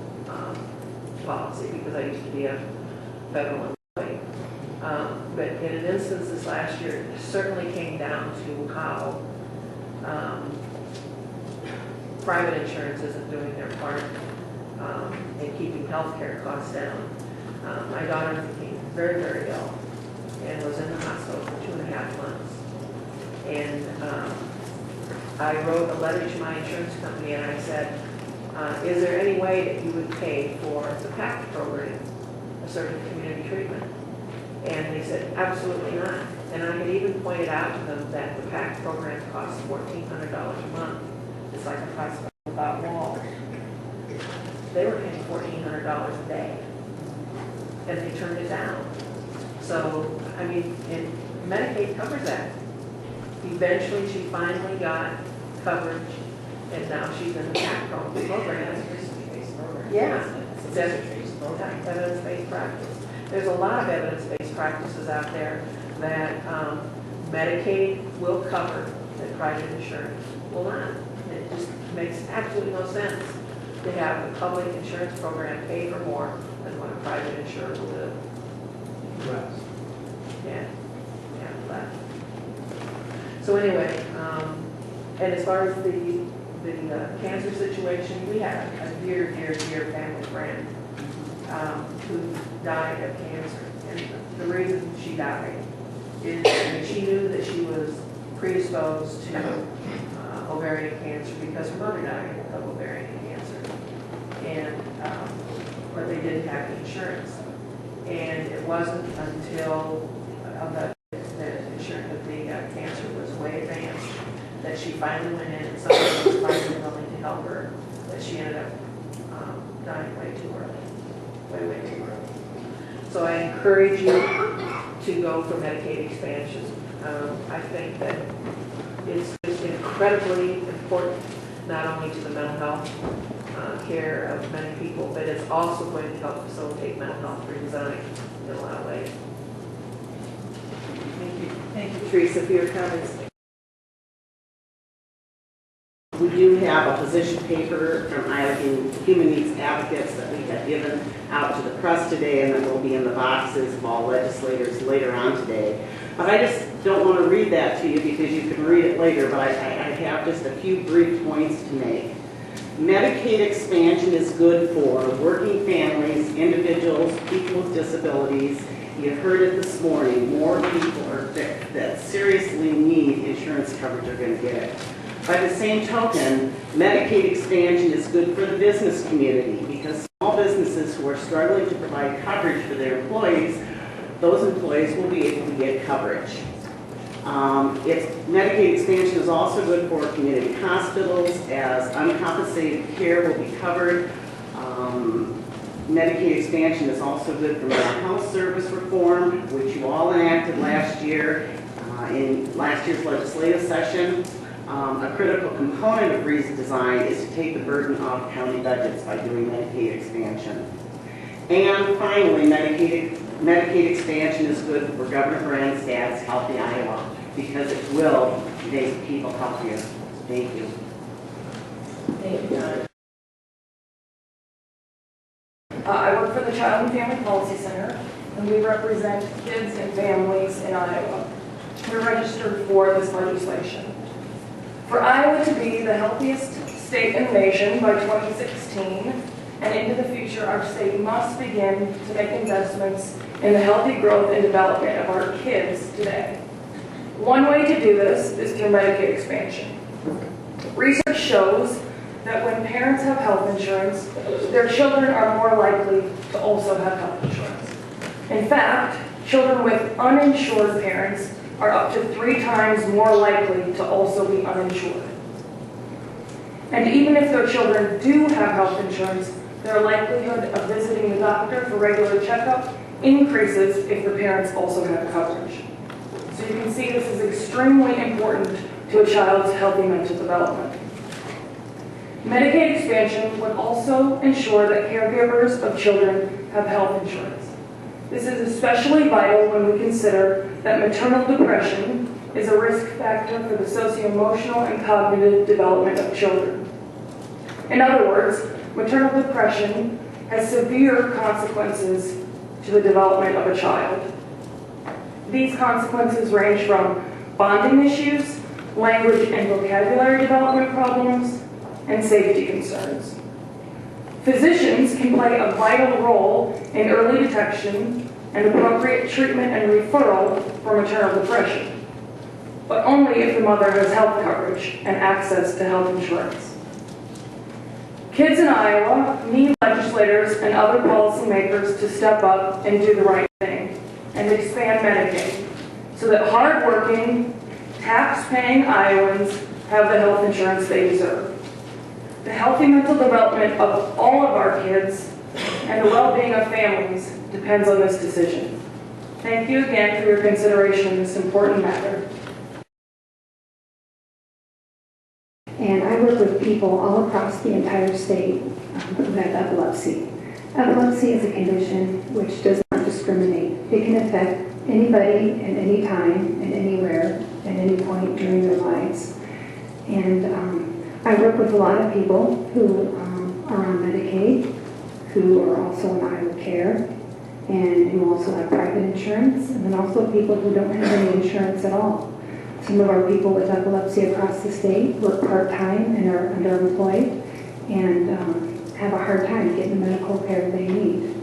Speaker 12: policy because I used to be a federal employee. But in an instance this last year, it certainly came down to how private insurance isn't doing their part in keeping health care costs down. My daughter became very, very ill and was in the hospital for 2.5 months. And I wrote a letter to my insurance company and I said, is there any way that you would pay for the PAC program, a certain community treatment? And they said, absolutely not. And I had even pointed out to them that the PAC program costs $1,400 a month. It's like a hospital without walls. They were paying $1,400 a day, and they turned it down. So, I mean, and Medicaid covers that. Eventually, she finally got coverage, and now she's in the PAC program.
Speaker 7: That's a research-based program.
Speaker 12: Yeah.
Speaker 7: It's a research-based
Speaker 12: Okay, evidence-based practice. There's a lot of evidence-based practices out there that Medicaid will cover that private insurance will not. It just makes absolutely no sense to have the public insurance program pay for more than what a private insurer will do. Yeah, less. So anyway, and as far as the cancer situation, we had a dear family friend who died of cancer. And the reason she died is that she knew that she was predisposed to ovarian cancer because her mother died of ovarian cancer. And, but they didn't have the insurance. And it wasn't until the cancer was way advanced that she finally went in and somebody was finally willing to help her, that she ended up dying way too early. Way too early. So I encourage you to go for Medicaid expansion. I think that it's just incredibly important, not only to the mental health care of many people, but it's also going to help facilitate mental health redesign in a lot of ways. Thank you, Teresa, for your comments.
Speaker 13: We do have a position paper from Iowa Human Needs Advocates that we have given out to the press today, and that will be in the boxes of all legislators later on today. But I just don't want to read that to you because you can read it later, but I have just a few brief points to make. Medicaid expansion is good for working families, individuals, people with disabilities. You've heard it this morning, more people that seriously need insurance coverage are going to get it. By the same token, Medicaid expansion is good for the business community because small businesses who are struggling to provide coverage for their employees, those employees will be able to get coverage. Medicaid expansion is also good for community hospitals as uncompensated care will be covered. Medicaid expansion is also good for mental health service reform, which you all enacted last year in last year's legislative session. A critical component of redesign is to take the burden off county budgets by doing Medicaid expansion. And finally, Medicaid expansion is good for Governor Branstad's Healthy Iowa because it will make people healthier. Thank you.
Speaker 14: Thank you, Donna. I work for the Child and Family Policy Center, and we represent kids and families in Iowa. We're registered for this legislation. For Iowa to be the healthiest state in the nation by 2016 and into the future, our state must begin to make investments in the healthy growth and development of our kids today. One way to do this is through Medicaid expansion. Research shows that when parents have health insurance, their children are more likely to also have health insurance. In fact, children with uninsured parents are up to 3 times more likely to also be uninsured. And even if their children do have health insurance, their likelihood of visiting the doctor for regular checkup increases if the parents also have coverage. So you can see this is extremely important to a child's healthy mental development. Medicaid expansion would also ensure that caregivers of children have health insurance. This is especially vital when we consider that maternal depression is a risk factor for the socio-emotional and cognitive development of children. In other words, maternal depression has severe consequences to the development of a child. These consequences range from bonding issues, language and vocabulary development problems, and safety concerns. Physicians can play a vital role in early detection and appropriate treatment and referral for maternal depression, but only if the mother has health coverage and access to health insurance. Kids in Iowa need legislators and other policymakers to step up and do the right thing and expand Medicaid so that hardworking, tax-paying Iowans have the health insurance they deserve. The healthy mental development of all of our kids and the well-being of families depends on this decision. Thank you again for your consideration in this important matter.
Speaker 15: And I work with people all across the entire state who have epilepsy.
Speaker 4: Epilepsy is a condition which does not discriminate. It can affect anybody at any time and anywhere at any point during their lives. And I work with a lot of people who are on Medicaid, who are also in Iowa Care, and who also have private insurance, and then also people who don't have any insurance at all. Some of our people with epilepsy across the state work part-time and are underemployed and have a hard time getting the medical care they need.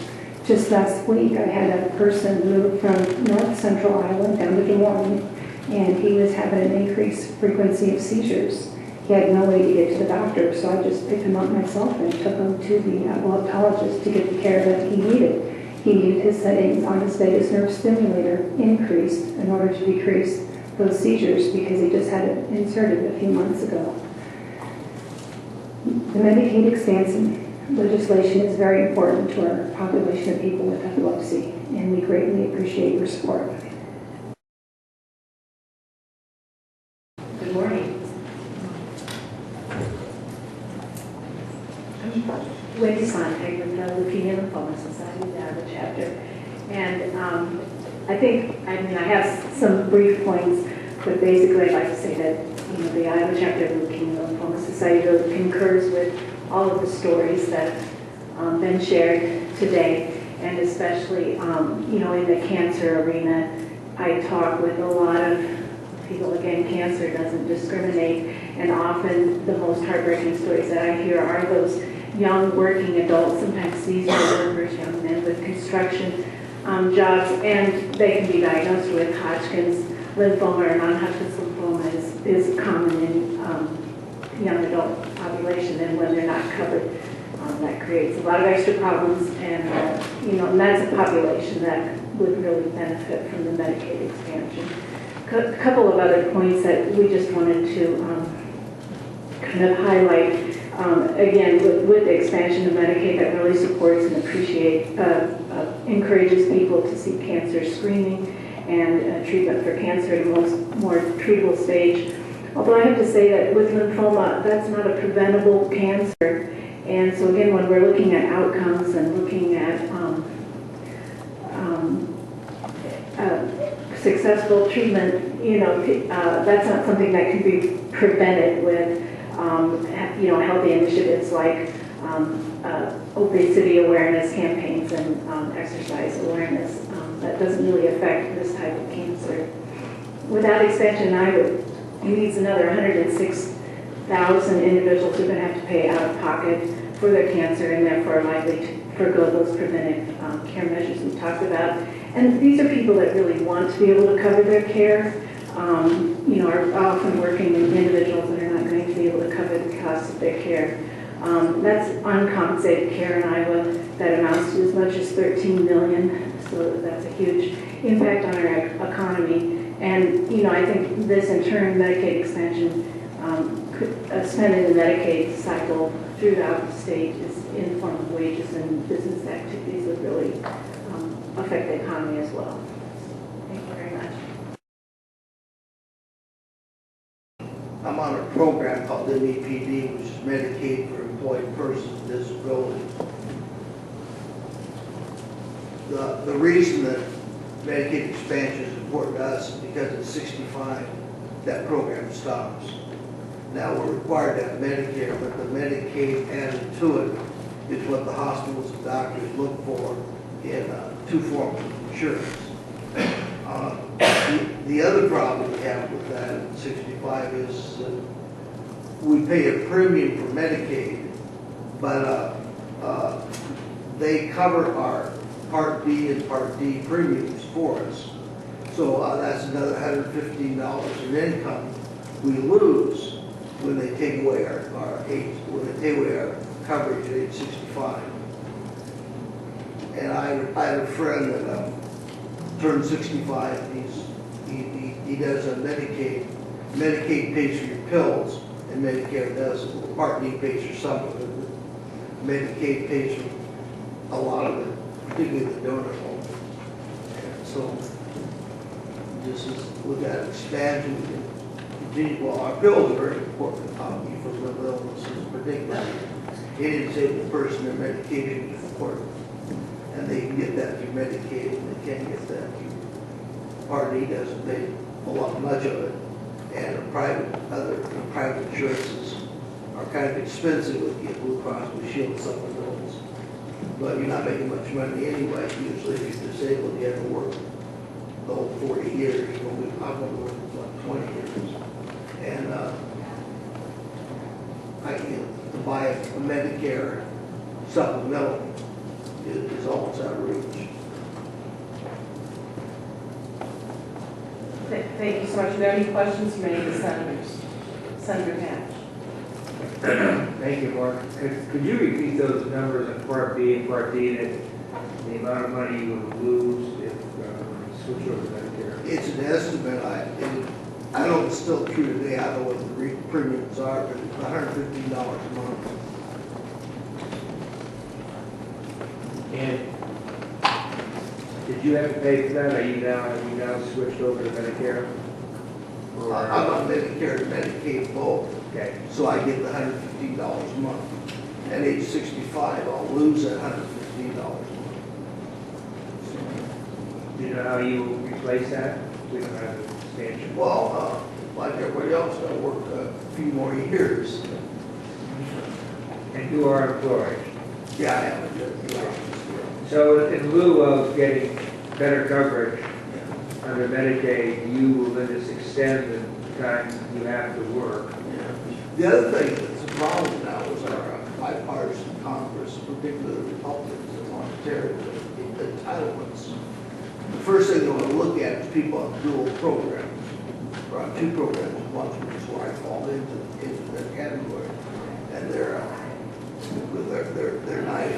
Speaker 4: Just last week, I had a person move from north central Iowa down to Des Moines, and he was having an increased frequency of seizures. He had no way to get to the doctor, so I just picked him up myself and took him to the epileptologist to get the care that he needed. He needed his settings on his vagus nerve stimulator increased in order to decrease those seizures because he just had it inserted a few months ago. The Medicaid expansion legislation is very important to our population of people with epilepsy, and we greatly appreciate your support.
Speaker 15: Good morning. I'm Wendy Sontag with the Leukemia and Lymphoma Society, the Iowa chapter. And I have some brief points, but basically I'd like to say that the Iowa chapter of the Leukemia and Lymphoma Society really concurs with all of the stories that have been shared today, and especially in the cancer arena. I talk with a lot of people. Again, cancer doesn't discriminate, and often the most heartbreaking stories that I hear are those young working adults, sometimes seasonal workers, young men with construction jobs, and they can be diagnosed with Hodgkin's lymphoma or non-Hodgkin's lymphoma is common in young adult population, and when they're not covered, that creates a lot of extra problems, and and that's a population that would really benefit from the Medicaid expansion. A couple of other points that we just wanted to kind of highlight. Again, with the expansion of Medicaid, that really supports and encourages people to seek cancer screening and treatment for cancer in a more treatable stage. Although I have to say that with lymphoma, that's not a preventable cancer. And so again, when we're looking at outcomes and looking at successful treatment, that's not something that can be prevented with, healthy initiatives like obesity awareness campaigns and exercise awareness. That doesn't really affect this type of cancer. Without expansion, it needs another 106,000 individuals who are going to have to pay out of pocket for their cancer, and therefore are likely to forgo those preventive care measures we talked about. And these are people that really want to be able to cover their care, are often working in individuals that are not going to be able to cover the cost of their care. That's uncompensated care in Iowa that amounts to as much as $13 million, so that's a huge impact on our economy. And, I think this in turn, Medicaid expansion, spending the Medicaid cycle throughout the state is in the form of wages and business activities would really affect the economy as well. Thank you very much.
Speaker 16: I'm on a program called MEPD, which is Medicaid for Employed Persons with Disabilities. The reason that Medicaid expansion is important to us is because at 65, that program stops. Now we're required to have Medicare, but the Medicaid added to it is what the hospitals and doctors look for in two forms of insurance. The other problem we have with that at 65 is that we pay a premium for Medicaid, but they cover our Part B and Part D premiums for us. So that's another $115 in income we lose when they take away our age, when they take away our coverage at age 65. And I have a friend that turned 65. He does a Medicaid. Medicaid pays for your pills, and Medicare doesn't. Part D pays for some of it. Medicaid pays for a lot of it, particularly the donor home. And so this is, with that expansion, we can continue. Well, our pills are very important, for mental illnesses particularly. any disabled person, their medication is important. And they can get that through Medicaid, and they can't get that through Part D, doesn't pay much of it. And other private insurances are kind of expensive with the Blue Cross Blue Shield supplements. But you're not making much money anyway. Usually if you're disabled, you have to work the whole 40 years. I've only worked about 20 years. And to buy a Medicare supplemental is almost out of reach.
Speaker 17: Thank you so much. Are there any questions from any of the senators? Senator Hatch.
Speaker 3: Thank you, Mark. Could you repeat those numbers in Part B and Part D, that the amount of money you would lose if you switch over to Medicare?
Speaker 16: It's an estimate. I don't know if it's still true today. I don't know what the premiums are, but it's $115 a month.
Speaker 3: And did you have to pay for that? Have you now switched over to Medicare? Or,
Speaker 16: I'm on Medicare and Medicaid both.
Speaker 3: Okay.
Speaker 16: So I get the $115 a month. At age 65, I'll lose that $115 a month.
Speaker 3: Do you know how you will replace that? We don't have an expansion.
Speaker 16: Well, like everybody else, I'll work a few more years.
Speaker 3: And you are employed?
Speaker 16: Yeah, I am.
Speaker 3: So in lieu of getting better coverage under Medicaid, you will then just extend the time you have to work.
Speaker 16: The other thing that's a problem now is our bipartisan Congress, particularly the Republicans in Ontario, the entitlements. The first thing they want to look at is people on dual programs, or on two programs, one which is where I fall into their category, and with their nice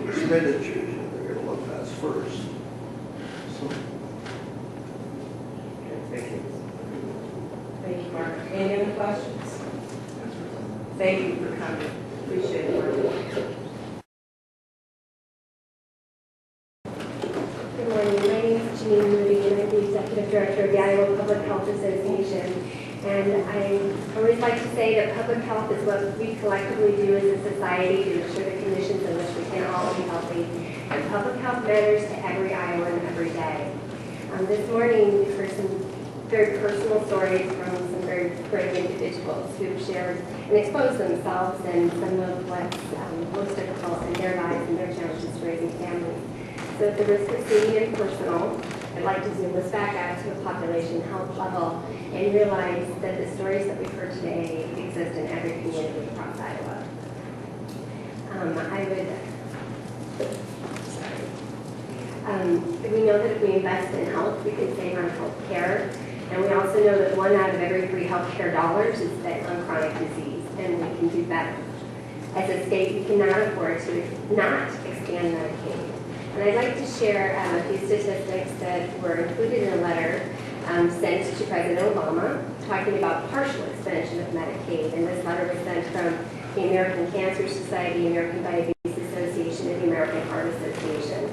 Speaker 16: expenditures, they're going to look at us first. So.
Speaker 3: Okay, thank you.
Speaker 17: Thank you, Mark. Any other questions? Thank you for coming. Appreciate it.
Speaker 18: Good morning. My name is Janine Moody, and I'm the Executive Director of the Iowa Public Health Association. And I always like to say that public health is what we collectively do as a society to ensure the conditions in which we can all be healthy. And public health matters to every Iowan every day. This morning, we've heard some very personal stories from some very brave individuals who've shared and exposed themselves and some of what's most difficult in their lives and their challenges raising families. So at the risk of seeming impersonal, I'd like to zoom us back out to a population health level and realize that the stories that we've heard today exist in every community across Iowa. We know that if we invest in health, we can save on health care. And we also know that 1 out of every 3 healthcare dollars is spent on chronic disease, and we can do better. As a state, we cannot afford to not expand Medicaid. And I'd like to share a few statistics that were included in a letter sent to President Obama talking about partial expansion of Medicaid. And this letter was sent from the American Cancer Society, American Diabetes Association, and the American Heart Association.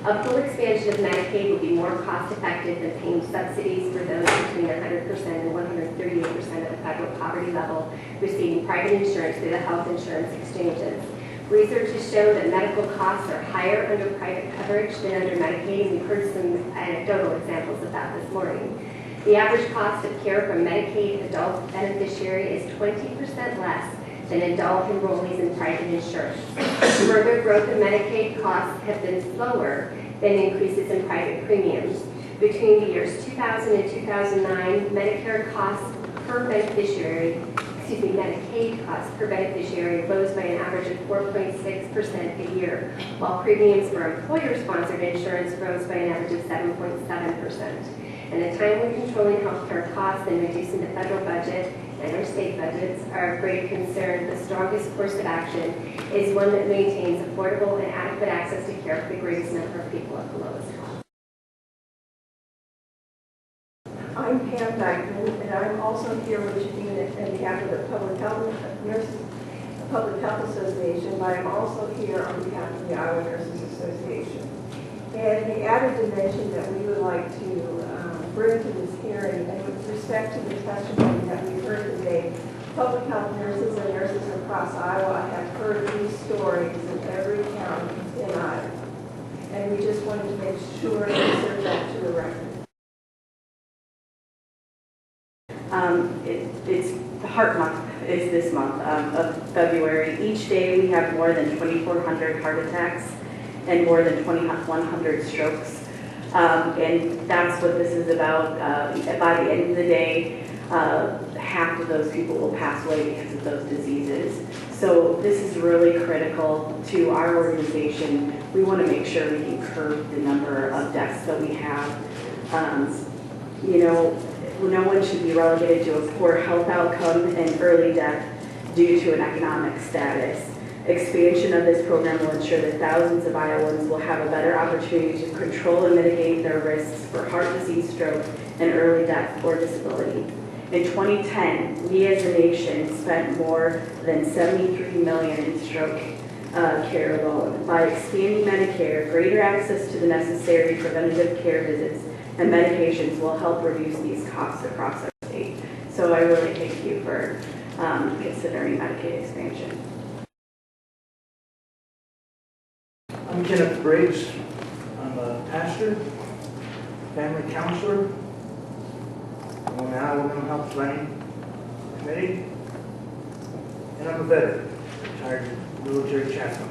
Speaker 18: A full expansion of Medicaid would be more cost-effective than paying subsidies for those between 100% and 138% of the federal poverty level receiving private insurance through the health insurance exchanges. Research has shown that medical costs are higher under private coverage than under Medicaid, and we've heard some anecdotal examples of that this morning. The average cost of care for Medicaid adult beneficiary is 20% less than adult enrollees in private insurance. Further growth in Medicaid costs have been slower than increases in private premiums. Between the years 2000 and 2009, Medicaid costs per beneficiary rose by an average of 4.6% a year, while premiums for employer-sponsored insurance rose by an average of 7.7%. And a time when controlling healthcare costs and reducing the federal budget and our state budgets are of great concern, the strongest course of action is one that maintains affordable and adequate access to care for the greatest number of people at the lowest cost.
Speaker 14: I'm Pam Jochum, and I'm also here with Janine on behalf of the Public Health Association, but I'm also here on behalf of the Iowa Nurses Association. And the added dimension that we would like to bring to this hearing, and with respect to the testimony that we heard today public health nurses and nurses across Iowa have heard these stories in every county in Iowa. And we just wanted to make sure to insert that to the record.
Speaker 19: It's the Heart Month is this month of February. Each day we have more than 2,400 heart attacks and more than 2,100 strokes. And that's what this is about. By the end of the day, half of those people will pass away because of those diseases. So this is really critical to our organization. We want to make sure we can curb the number of deaths that we have. No one should be relegated to a poor health outcome and early death due to an economic status. Expansion of this program will ensure that thousands of Iowans will have a better opportunity to control and mitigate their risks for heart disease, stroke, and early death or disability. In 2010, we as a nation spent more than $73 million in stroke care alone. By expanding Medicare, greater access to the necessary preventative care visits and medications will help reduce these costs across our state. So I really thank you for considering Medicaid expansion.
Speaker 20: I'm Kenneth Briggs. I'm a pastor, family counselor. I'm on the Iowa Mental Health Planning Committee, and I'm a veteran, retired military chaplain.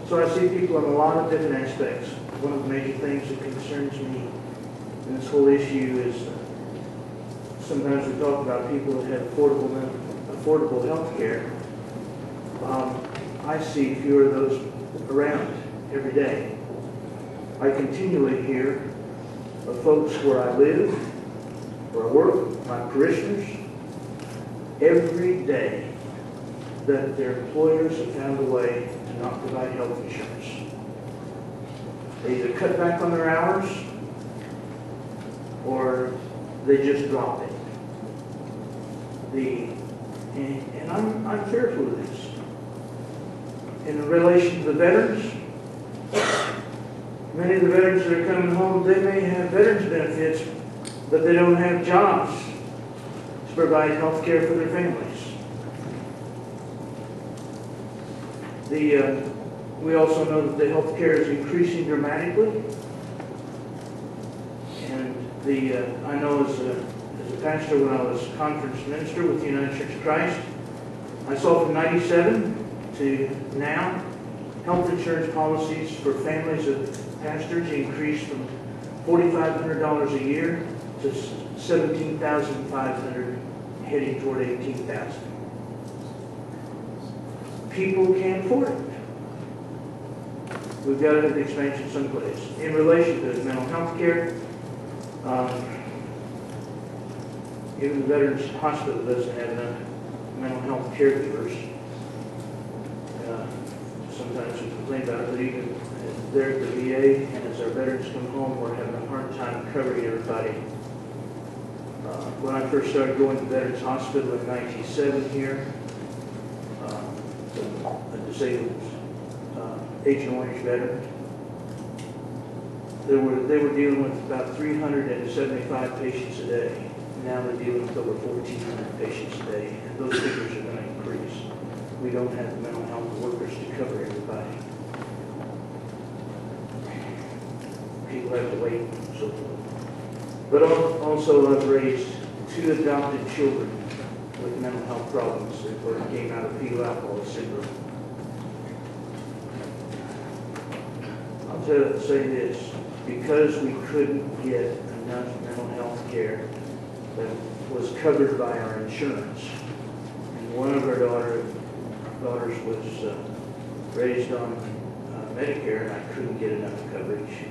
Speaker 20: So I see people in a lot of different aspects. One of the major things that concerns me in this whole issue is sometimes we talk about people that have affordable health care. I see fewer of those around every day. I continually hear of folks where I live, where I work, my parishioners, every day that their employers have found a way to not provide health insurance. They either cut back on their hours or they just drop it. And I'm fearful of this. In relation to the veterans, many of the veterans that are coming home, they may have veterans benefits, but they don't have jobs to provide health care for their families. We also know that the health care is increasing dramatically. And I know as a pastor, when I was conference minister with the United Church of Christ, I saw from 97 to now, health insurance policies for families of pastors increased from $4,500 a year to $17,500, heading toward $18,000. People can't afford it. We've got to have the expansion someplace. In relation to mental health care, even the Veterans Hospital doesn't have enough mental health caregivers. Sometimes we complain about it, but even there at the VA, and as our veterans come home, we're having a hard time covering everybody. When I first started going to Veterans Hospital in 1997 here, a disabled Agent Orange veteran, they were dealing with about 375 patients a day. Now they're dealing with over 1,400 patients a day, and those figures are going to increase. We don't have the mental health workers to cover everybody. People have to wait and so forth. But also I've raised 2 adopted children with mental health problems that came out of fetal alcohol syndrome. I'll say this, because we couldn't get enough mental health care that was covered by our insurance, and one of our daughters was raised on Medicare, and I couldn't get enough coverage.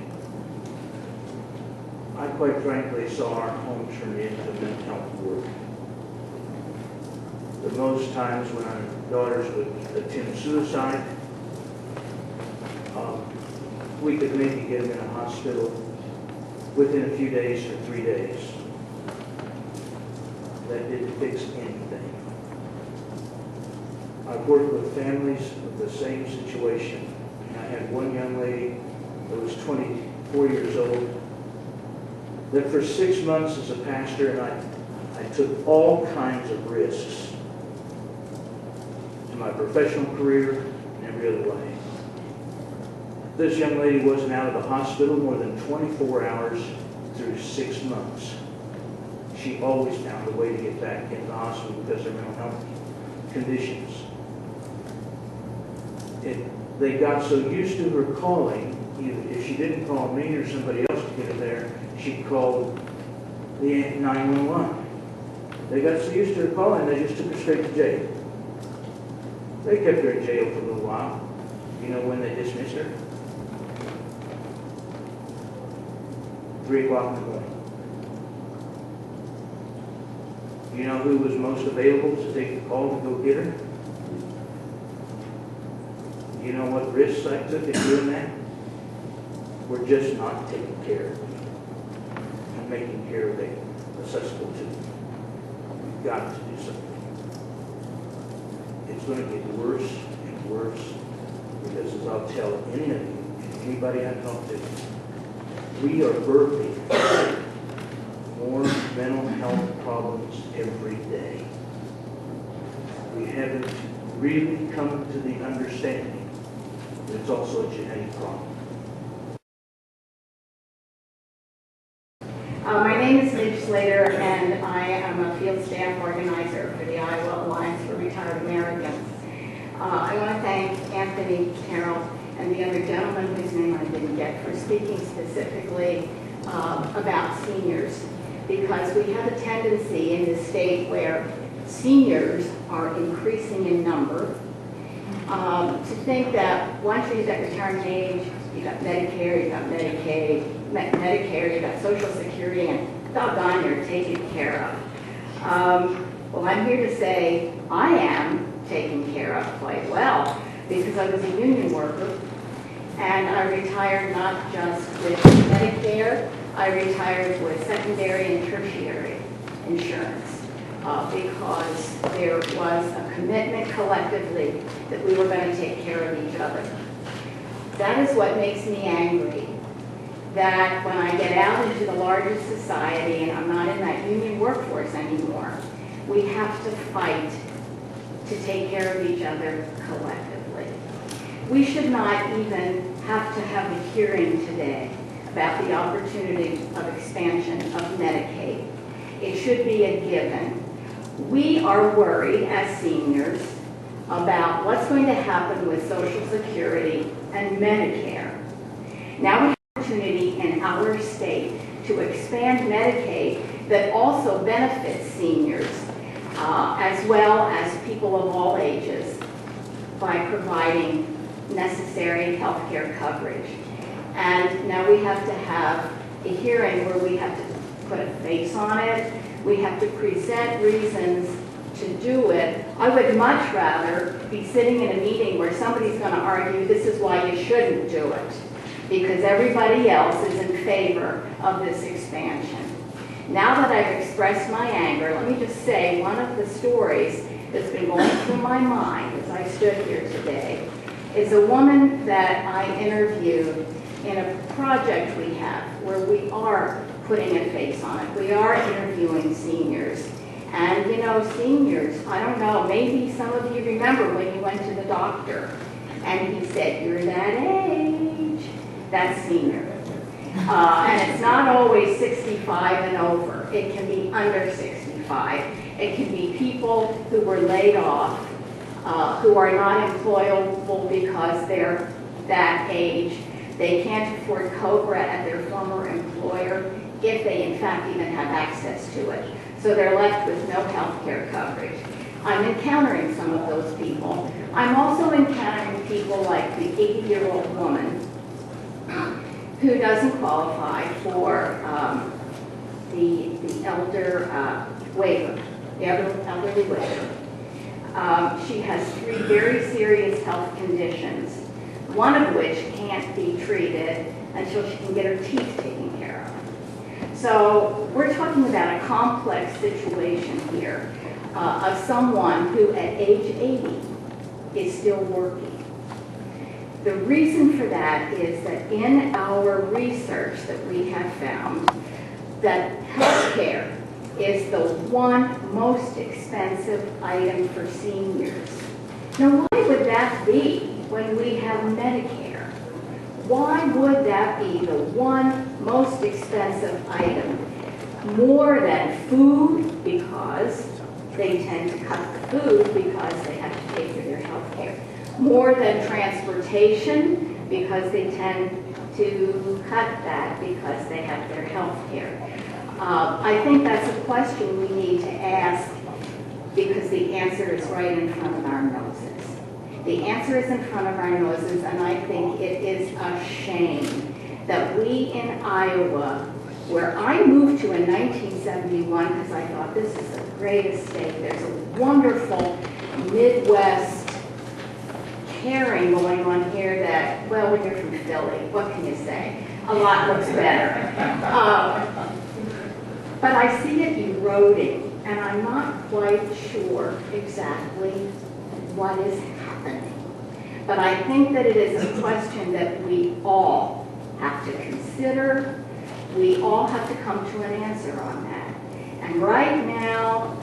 Speaker 20: I quite frankly saw our home turn into a mental health ward. The most times when our daughters would attempt suicide, we could maybe get them in a hospital within a few days or 3 days. That didn't fix anything. I've worked with families with the same situation. And I had one young lady that was 24 years old that for 6 months as a pastor, and I took all kinds of risks in my professional career and every other way. This young lady wasn't out of the hospital more than 24 hours through 6 months. She always found a way to get back into the hospital because of her mental health conditions. They got so used to her calling, if she didn't call me or somebody else to get her there, she called the 911. They got so used to her calling, they just took her straight to jail. They kept her in jail for a little while. You know when they dismissed her? 3 o'clock in the morning. You know who was most available to take the call to go get her? You know what risks I took in doing that? We're just not taking care of me and making care of them accessible to me. We've got to do something. It's going to get worse and worse because, as I'll tell any of you, and anybody I talk to, we are birthing more mental health problems every day. We haven't really come to the understanding that it's also a genetic problem.
Speaker 2: My name is Midge Slater, and I am a field staff organizer for the Iowa Alliance for Retired Americans. I want to thank Anthony Carroll and the other gentleman whose name I didn't get for speaking specifically about seniors, because we have a tendency in this state where seniors are increasing in number to think that once you hit that retirement age, you got Medicare, you got Medicaid, Medicare, you got Social Security, and doggone, you're taken care of. Well, I'm here to say I am taken care of quite well because I was a union worker and I retired not just with Medicare, I retired with secondary and tertiary insurance because there was a commitment collectively that we were going to take care of each other. That is what makes me angry, that when I get out into the larger society and I'm not in that union workforce anymore, we have to fight to take care of each other collectively. We should not even have to have a hearing today about the opportunity of expansion of Medicaid. It should be a given. We are worried as seniors about what's going to happen with Social Security and Medicare. Now we have an opportunity in our state to expand Medicaid that also benefits seniors as well as people of all ages by providing necessary health care coverage. And now we have to have a hearing where we have to put a face on it. We have to present reasons to do it. I would much rather be sitting in a meeting where somebody's going to argue this is why you shouldn't do it, because everybody else is in favor of this expansion. Now that I've expressed my anger, let me just say one of the stories that's been going through my mind as I stood here today is a woman that I interviewed in a project we have where we are putting a face on it. We are interviewing seniors. And you know, seniors, I don't know, maybe some of you remember when you went to the doctor and he said, you're that age. That's senior. And it's not always 65 and over. It can be under 65. It can be people who were laid off, who are not employable because they're that age. They can't afford COBRA at their former employer if they in fact even have access to it. So they're left with no health care coverage. I'm encountering some of those people. I'm also encountering people like the 80-year-old woman who doesn't qualify for the elder waiver, the elderly waiver. She has 3 very serious health conditions, one of which can't be treated until she can get her teeth taken care of. So we're talking about a complex situation here of someone who at age 80 is still working. The reason for that is that in our research that we have found that health care is the one most expensive item for seniors. Now, why would that be when we have Medicare? Why would that be the one most expensive item? More than food, because they tend to cut the food because they have to pay for their health care. More than transportation, because they tend to cut that because they have their health care. I think that's a question we need to ask because the answer is right in front of our noses. The answer is in front of our noses, and I think it is a shame that we in Iowa, where I moved to in 1971 because I thought this is the greatest state. There's a wonderful Midwest caring going on here that, well, when you're from Philly, what can you say? A lot looks better. But I see it eroding, and I'm not quite sure exactly what is happening. But I think that it is a question that we all have to consider. We all have to come to an answer on that. And right now,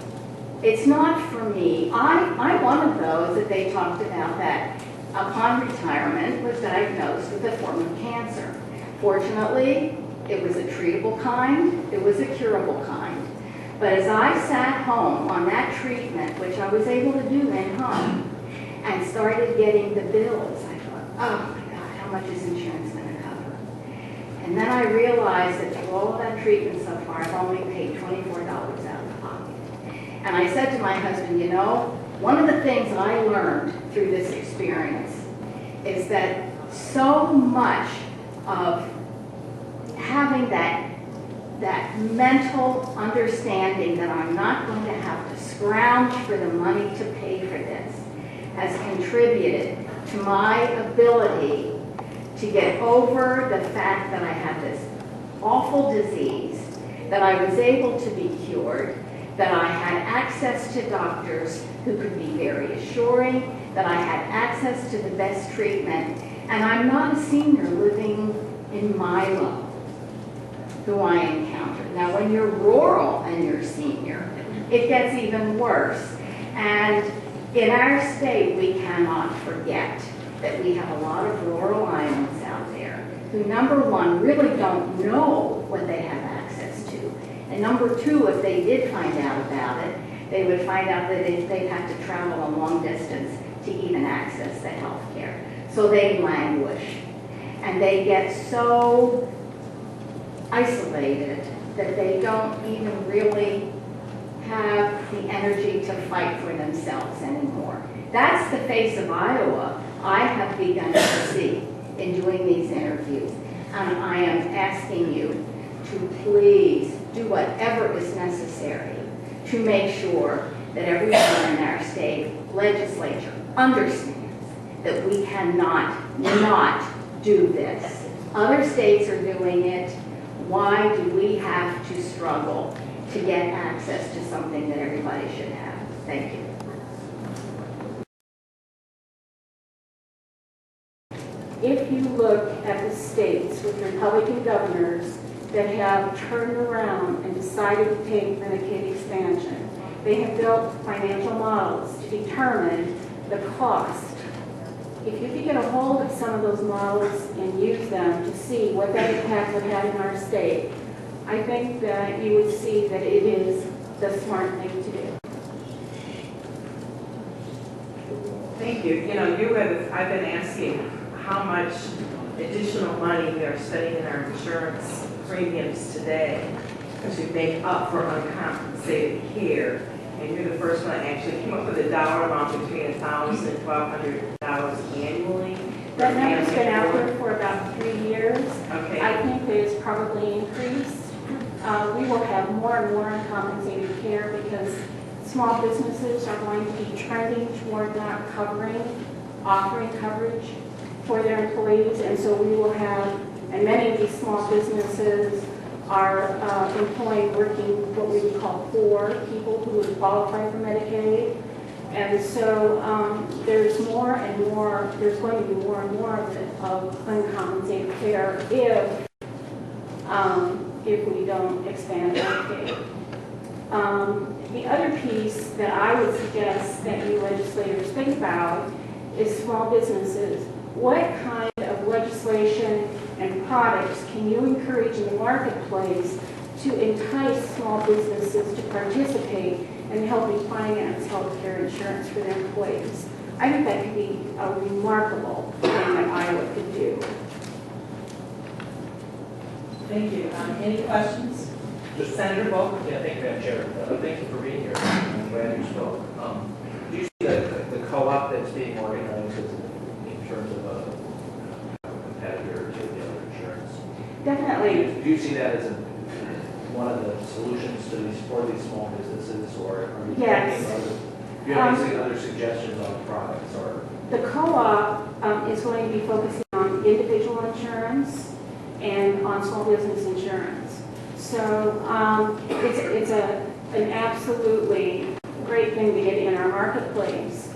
Speaker 2: it's not for me. I'm one of those that they talked about that upon retirement was diagnosed with a form of cancer. Fortunately, it was a treatable kind, it was a curable kind. But as I sat home on that treatment, which I was able to do in home, and started getting the bills, I thought, oh my God, how much is insurance going to cover? And then I realized that through all of that treatment so far, I've only paid $24 out of pocket. And I said to my husband, you know, one of the things I learned through this experience is that so much of having that mental understanding that I'm not going to have to scrounge for the money to pay for this has contributed to my ability to get over the fact that I have this awful disease, that I was able to be cured, that I had access to doctors who could be very assuring, that I had access to the best treatment, and I'm not a senior living in Milo, who I encountered. Now, when you're rural and you're senior, it gets even worse. And in our state, we cannot forget that we have a lot of rural Iowans out there who, number one, really don't know what they have access to. And number two, if they did find out about it, they would find out that they'd have to travel a long distance to even access the health care. So they languish. And they get so isolated that they don't even really have the energy to fight for themselves anymore. That's the face of Iowa I have begun to see in doing these interviews. And I am asking you to please do whatever is necessary to make sure that everyone in our state legislature understands that we cannot not do this. Other states are doing it. Why do we have to struggle to get access to something that everybody should have? Thank you. If you look at the states with Republican governors that have turned around and decided to take Medicaid expansion, they have built financial models to determine the cost. If you could get a hold of some of those models and use them to see what that impact would have in our state, I think that you would see that it is the smart thing to do.
Speaker 13: Thank you. You know, I've been asking how much additional money we are spending in our insurance premiums today to make up for uncompensated care. And you're the first one that actually came up with a dollar amount between $1,000 and $1,200 annually.
Speaker 2: That number's been out there for about 3 years.
Speaker 13: Okay.
Speaker 2: I think that it's probably increased. We will have more and more uncompensated care because small businesses are going to be trending toward not offering coverage for their employees. And so we will have, and many of these small businesses are employing what we would call poor people who would qualify for Medicaid. And so there's going to be more and more of uncompensated care if we don't expand Medicaid. The other piece that I would suggest that you legislators think about is small businesses. What kind of legislation and products can you encourage in the marketplace to entice small businesses to participate in helping finance health care insurance for their employees? I think that could be a remarkable thing that Iowa could do.
Speaker 7: Thank you. Any questions? Senator Boettger?
Speaker 11: Yeah, thank you, Madam Chair. Thank you for being here. I'm glad you spoke. Do you see the co-op that's being organized in terms of a competitor to the other insurance?
Speaker 2: Definitely.
Speaker 11: Do you see that as one of the solutions to for these small businesses, or are you
Speaker 2: Yes.
Speaker 11: do you have any other suggestions on products? Or
Speaker 2: the co-op is going to be focusing on individual insurance and on small business insurance. So it's an absolutely great thing to get in our marketplace.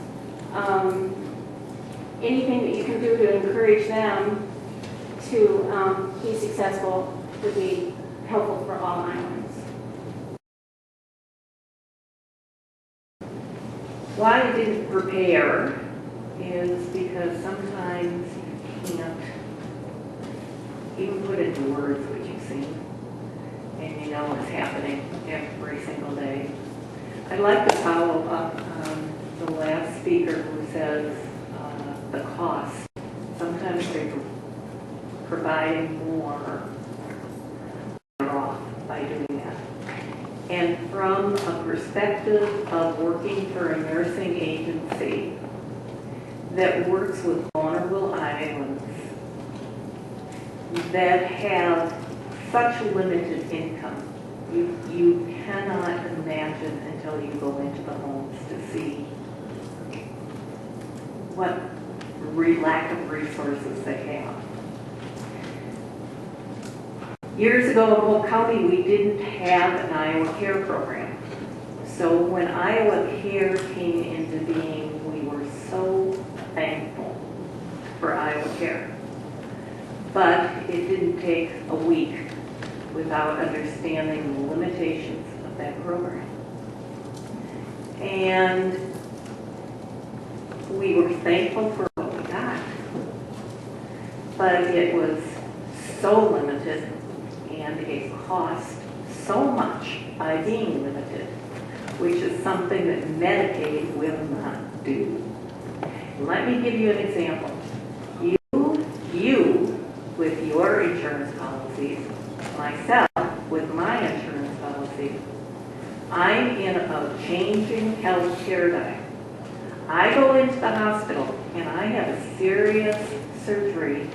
Speaker 2: Anything that you can do to encourage them to be successful would be helpful for all Iowans.
Speaker 12: Why I didn't prepare is because sometimes you can't even put into words what you've seen, and you know what's happening every single day. I'd like to follow up on the last speaker who says the cost. Sometimes they're providing more off by doing that. And from a perspective of working for a nursing agency that works with vulnerable Iowans that have such limited income, you cannot imagine until you go into the homes to see what lack of resources they have. Years ago in Polk County, we didn't have an Iowa Care program. So when Iowa Care came into being, we were so thankful for Iowa Care. But it didn't take a week without understanding the limitations of that program. And we were thankful for what we got. But it was so limited, and it cost so much by being limited, which is something that Medicaid will not do. Let me give you an example. You with your insurance policies, myself with my insurance policy, I'm in a changing health paradigm. I go into the hospital and I have a serious surgery.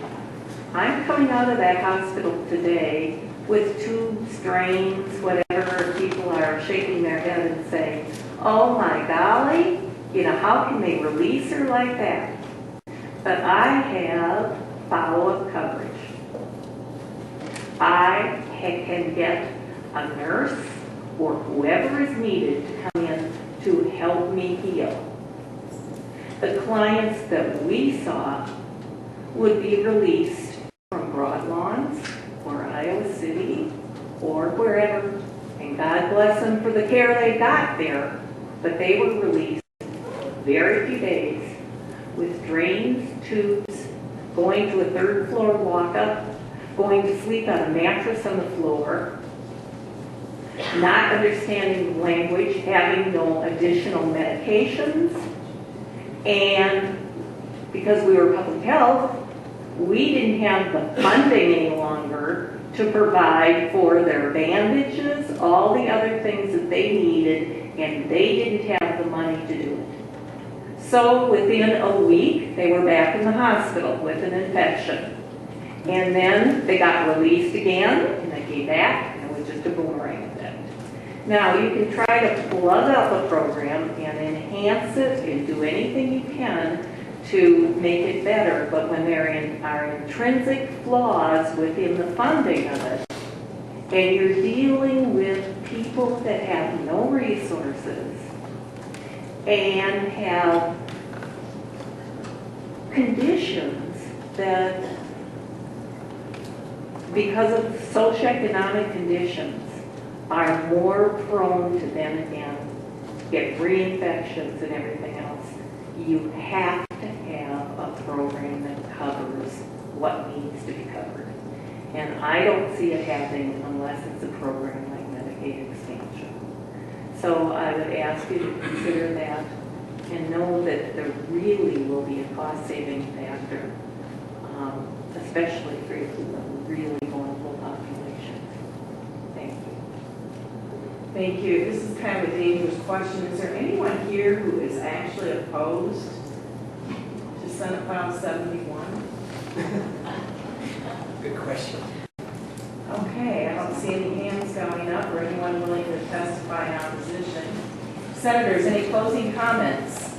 Speaker 12: I'm coming out of that hospital today with tubes, drains, whatever. People are shaking their head and saying, oh my golly, how can they release her like that? But I have follow-up coverage. I can get a nurse or whoever is needed to come in to help me heal. The clients that we saw would be released from Broadlawns or Iowa City or wherever, and God bless them for the care they got there, but they were released very few days with drains, tubes, going to a third floor walk-up, going to sleep on a mattress on the floor, not understanding the language, having no additional medications, and because we were public health, we didn't have the funding any longer to provide for their bandages, all the other things that they needed, and they didn't have the money to do it. So within a week, they were back in the hospital with an infection. And then they got released again, and they came back, and it was just a boomerang effect. Now, you can try to plug up a program and enhance it and do anything you can to make it better, but when there are intrinsic flaws within the funding of it, and you're dealing with people that have no resources and have conditions that, because of socioeconomic conditions,
Speaker 21: are more prone to then again get reinfections and everything else. You have to have a program that covers what needs to be covered. And I don't see it happening unless it's a program like Medicaid Expansion. So I would ask you to consider that and know that there really will be a cost-saving factor, especially for really vulnerable populations. Thank you.
Speaker 12: Thank you. This is kind of a dangerous question. Is there anyone here who is actually opposed to Senate File 71?
Speaker 6: Good question.
Speaker 12: Okay, I don't see any hands going up or anyone willing to testify in opposition. Senators, any closing comments?